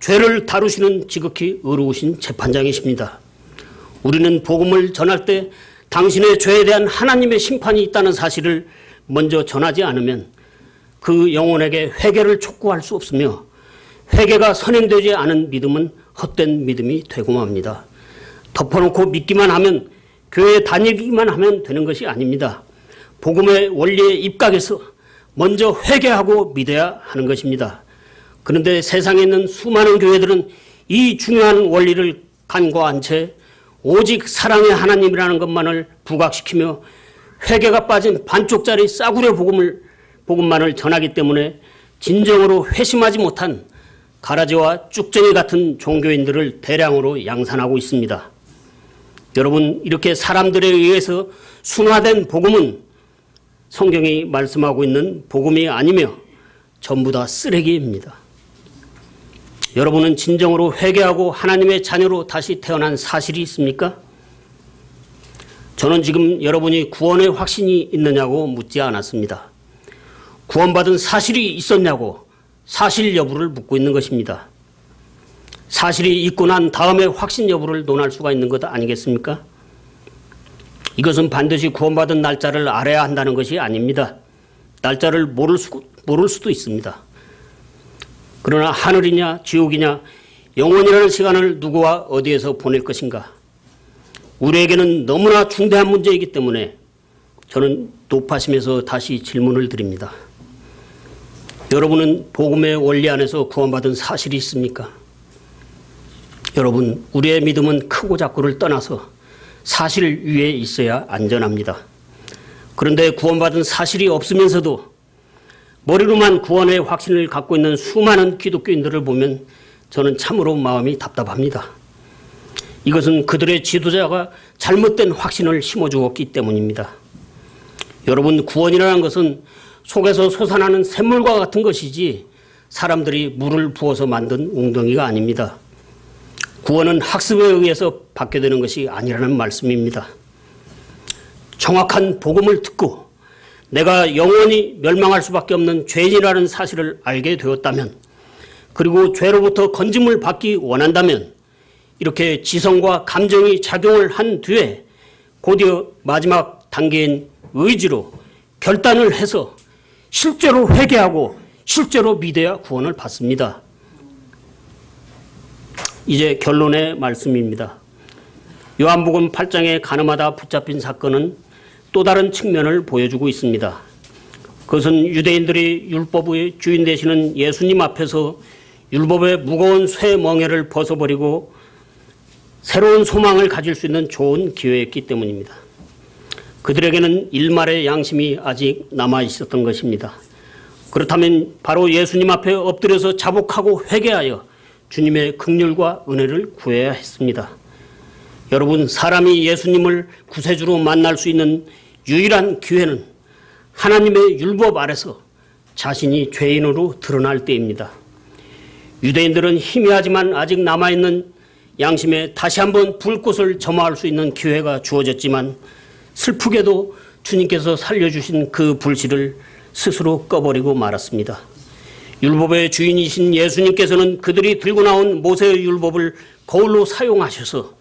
[SPEAKER 1] 죄를 다루시는 지극히 의로우신 재판장이십니다. 우리는 복음을 전할 때 당신의 죄에 대한 하나님의 심판이 있다는 사실을 먼저 전하지 않으면 그 영혼에게 회개를 촉구할 수 없으며, 회개가 선행되지 않은 믿음은 헛된 믿음이 되고 맙니다. 덮어놓고 믿기만 하면, 교회에 다니기만 하면 되는 것이 아닙니다. 복음의 원리에 입각해서 먼저 회개하고 믿어야 하는 것입니다. 그런데 세상에 있는 수많은 교회들은 이 중요한 원리를 간과한 채 오직 사랑의 하나님이라는 것만을 부각시키며 회개가 빠진 반쪽짜리 싸구려 복음만을 전하기 때문에 진정으로 회심하지 못한 가라지와 쭉정이 같은 종교인들을 대량으로 양산하고 있습니다. 여러분, 이렇게 사람들에 의해서 순화된 복음은 성경이 말씀하고 있는 복음이 아니며 전부 다 쓰레기입니다. 여러분은 진정으로 회개하고 하나님의 자녀로 다시 태어난 사실이 있습니까? 저는 지금 여러분이 구원의 확신이 있느냐고 묻지 않았습니다. 구원받은 사실이 있었냐고 사실 여부를 묻고 있는 것입니다. 사실이 있고 난 다음에 확신 여부를 논할 수가 있는 것 아니겠습니까? 이것은 반드시 구원받은 날짜를 알아야 한다는 것이 아닙니다. 날짜를 모를 수도 있습니다. 그러나 하늘이냐 지옥이냐 영원이라는 시간을 누구와 어디에서 보낼 것인가? 우리에게는 너무나 중대한 문제이기 때문에 저는 높아심에서 다시 질문을 드립니다. 여러분은 복음의 원리 안에서 구원받은 사실이 있습니까? 여러분, 우리의 믿음은 크고 작고를 떠나서 사실 위에 있어야 안전합니다. 그런데 구원받은 사실이 없으면서도 머리로만 구원의 확신을 갖고 있는 수많은 기독교인들을 보면 저는 참으로 마음이 답답합니다. 이것은 그들의 지도자가 잘못된 확신을 심어주었기 때문입니다. 여러분, 구원이라는 것은 속에서 솟아나는 샘물과 같은 것이지 사람들이 물을 부어서 만든 웅덩이가 아닙니다. 구원은 학습에 의해서 받게 되는 것이 아니라는 말씀입니다. 정확한 복음을 듣고 내가 영원히 멸망할 수밖에 없는 죄인이라는 사실을 알게 되었다면, 그리고 죄로부터 건짐을 받기 원한다면 이렇게 지성과 감정이 작용을 한 뒤에 곧이어 마지막 단계인 의지로 결단을 해서 실제로 회개하고 실제로 믿어야 구원을 받습니다. 이제 결론의 말씀입니다. 요한복음 8장의 가늠하다 붙잡힌 사건은 또 다른 측면을 보여주고 있습니다. 그것은 유대인들이 율법의 주인 되시는 예수님 앞에서 율법의 무거운 쇠멍에를 벗어버리고 새로운 소망을 가질 수 있는 좋은 기회였기 때문입니다. 그들에게는 일말의 양심이 아직 남아 있었던 것입니다. 그렇다면 바로 예수님 앞에 엎드려서 자복하고 회개하여 주님의 긍휼과 은혜를 구해야 했습니다. 여러분, 사람이 예수님을 구세주로 만날 수 있는 유일한 기회는 하나님의 율법 아래서 자신이 죄인으로 드러날 때입니다. 유대인들은 희미하지만 아직 남아있는 양심에 다시 한번 불꽃을 점화할 수 있는 기회가 주어졌지만 슬프게도 주님께서 살려주신 그 불씨를 스스로 꺼버리고 말았습니다. 율법의 주인이신 예수님께서는 그들이 들고 나온 모세의 율법을 거울로 사용하셔서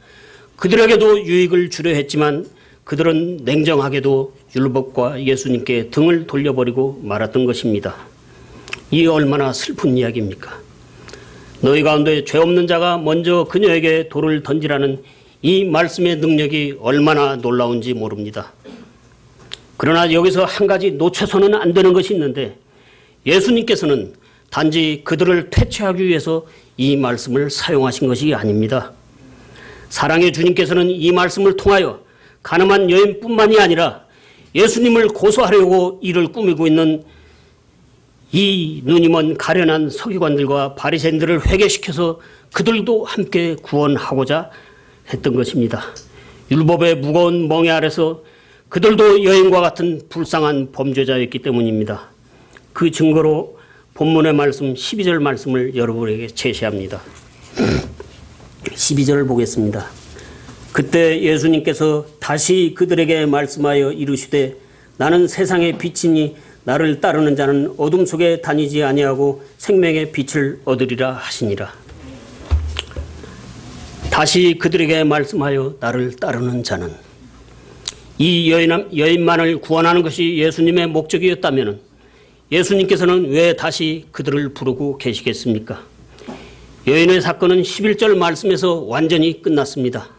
[SPEAKER 1] 그들에게도 유익을 주려 했지만 그들은 냉정하게도 율법과 예수님께 등을 돌려버리고 말았던 것입니다. 이 얼마나 슬픈 이야기입니까? 너희 가운데 죄 없는 자가 먼저 그녀에게 돌을 던지라는 이 말씀의 능력이 얼마나 놀라운지 모릅니다. 그러나 여기서 한 가지 놓쳐서는 안 되는 것이 있는데 예수님께서는 단지 그들을 퇴치하기 위해서 이 말씀을 사용하신 것이 아닙니다. 사랑의 주님께서는 이 말씀을 통하여 가늠한 여인뿐만이 아니라 예수님을 고소하려고 이를 꾸미고 있는 이 눈이 먼 가련한 서기관들과 바리새인들을 회개시켜서 그들도 함께 구원하고자 했던 것입니다. 율법의 무거운 멍에 아래서 그들도 여인과 같은 불쌍한 범죄자였기 때문입니다. 그 증거로 본문의 말씀 12절 말씀을 여러분에게 제시합니다. 12절을 보겠습니다. 그때 예수님께서 다시 그들에게 말씀하여 이르시되 나는 세상의 빛이니 나를 따르는 자는 어둠 속에 다니지 아니하고 생명의 빛을 얻으리라 하시니라. 다시 그들에게 말씀하여 나를 따르는 자는, 이 여인만을 구원하는 것이 예수님의 목적이었다면 예수님께서는 왜 다시 그들을 부르고 계시겠습니까? 여인의 사건은 11절 말씀에서 완전히 끝났습니다.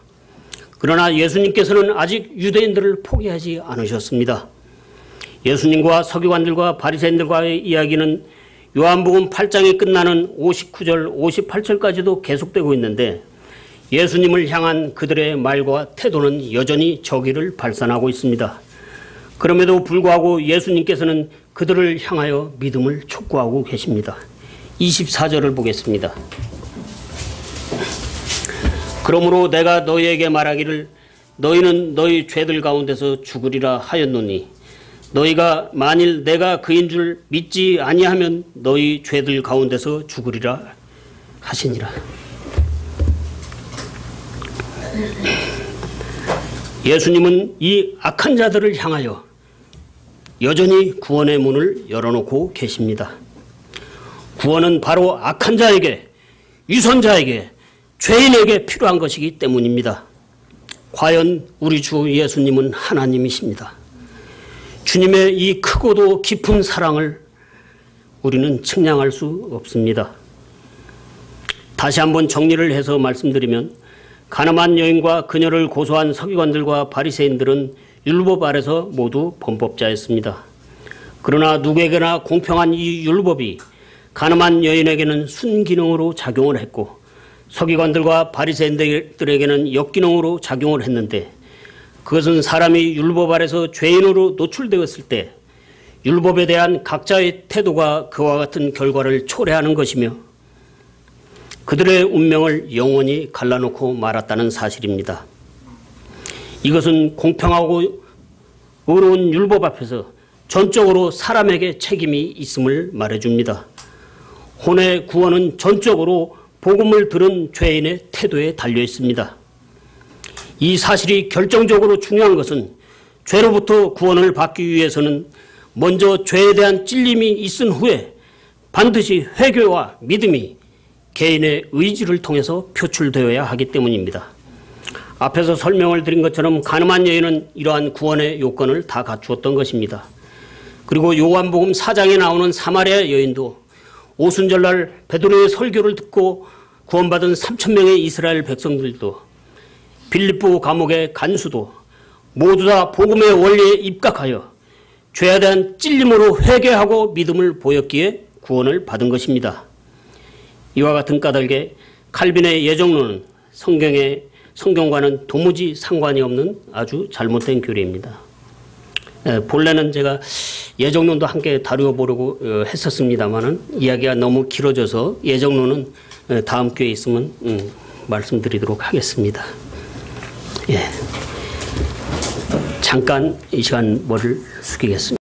[SPEAKER 1] 그러나 예수님께서는 아직 유대인들을 포기하지 않으셨습니다. 예수님과 서기관들과 바리새인들과의 이야기는 요한복음 8장이 끝나는 59절, 58절까지도 계속되고 있는데 예수님을 향한 그들의 말과 태도는 여전히 적의를 발산하고 있습니다. 그럼에도 불구하고 예수님께서는 그들을 향하여 믿음을 촉구하고 계십니다. 24절을 보겠습니다. 그러므로 내가 너희에게 말하기를 너희는 너희 죄들 가운데서 죽으리라 하였노니 너희가 만일 내가 그인 줄 믿지 아니하면 너희 죄들 가운데서 죽으리라 하시니라. 예수님은 이 악한 자들을 향하여 여전히 구원의 문을 열어놓고 계십니다. 구원은 바로 악한 자에게, 위선자에게, 죄인에게 필요한 것이기 때문입니다. 과연 우리 주 예수님은 하나님이십니다. 주님의 이 크고도 깊은 사랑을 우리는 측량할 수 없습니다. 다시 한번 정리를 해서 말씀드리면 가늠한 여인과 그녀를 고소한 서기관들과 바리새인들은 율법 아래서 모두 범법자였습니다. 그러나 누구에게나 공평한 이 율법이 가늠한 여인에게는 순기능으로 작용을 했고 서기관들과 바리새인들에게는 역기능으로 작용을 했는데 그것은 사람이 율법 아래서 죄인으로 노출되었을 때 율법에 대한 각자의 태도가 그와 같은 결과를 초래하는 것이며 그들의 운명을 영원히 갈라놓고 말았다는 사실입니다. 이것은 공평하고 의로운 율법 앞에서 전적으로 사람에게 책임이 있음을 말해줍니다. 혼의 구원은 전적으로 복음을 들은 죄인의 태도에 달려 있습니다. 이 사실이 결정적으로 중요한 것은 죄로부터 구원을 받기 위해서는 먼저 죄에 대한 찔림이 있은 후에 반드시 회개와 믿음이 개인의 의지를 통해서 표출되어야 하기 때문입니다. 앞에서 설명을 드린 것처럼 가늠한 여인은 이러한 구원의 요건을 다 갖추었던 것입니다. 그리고 요한복음 4장에 나오는 사마리아 여인도 오순절날 베드로의 설교를 듣고 구원받은 3,000명의 이스라엘 백성들도 빌립보 감옥의 간수도 모두 다 복음의 원리에 입각하여 죄에 대한 찔림으로 회개하고 믿음을 보였기에 구원을 받은 것입니다. 이와 같은 까닭에 칼빈의 예정론은 성경과는 도무지 상관이 없는 아주 잘못된 교리입니다. 본래는 제가 예정론도 함께 다루어보려고 했었습니다만은 이야기가 너무 길어져서 예정론은 다음 기회에 있으면 말씀드리도록 하겠습니다. 예. 잠깐 이 시간 머리를 숙이겠습니다.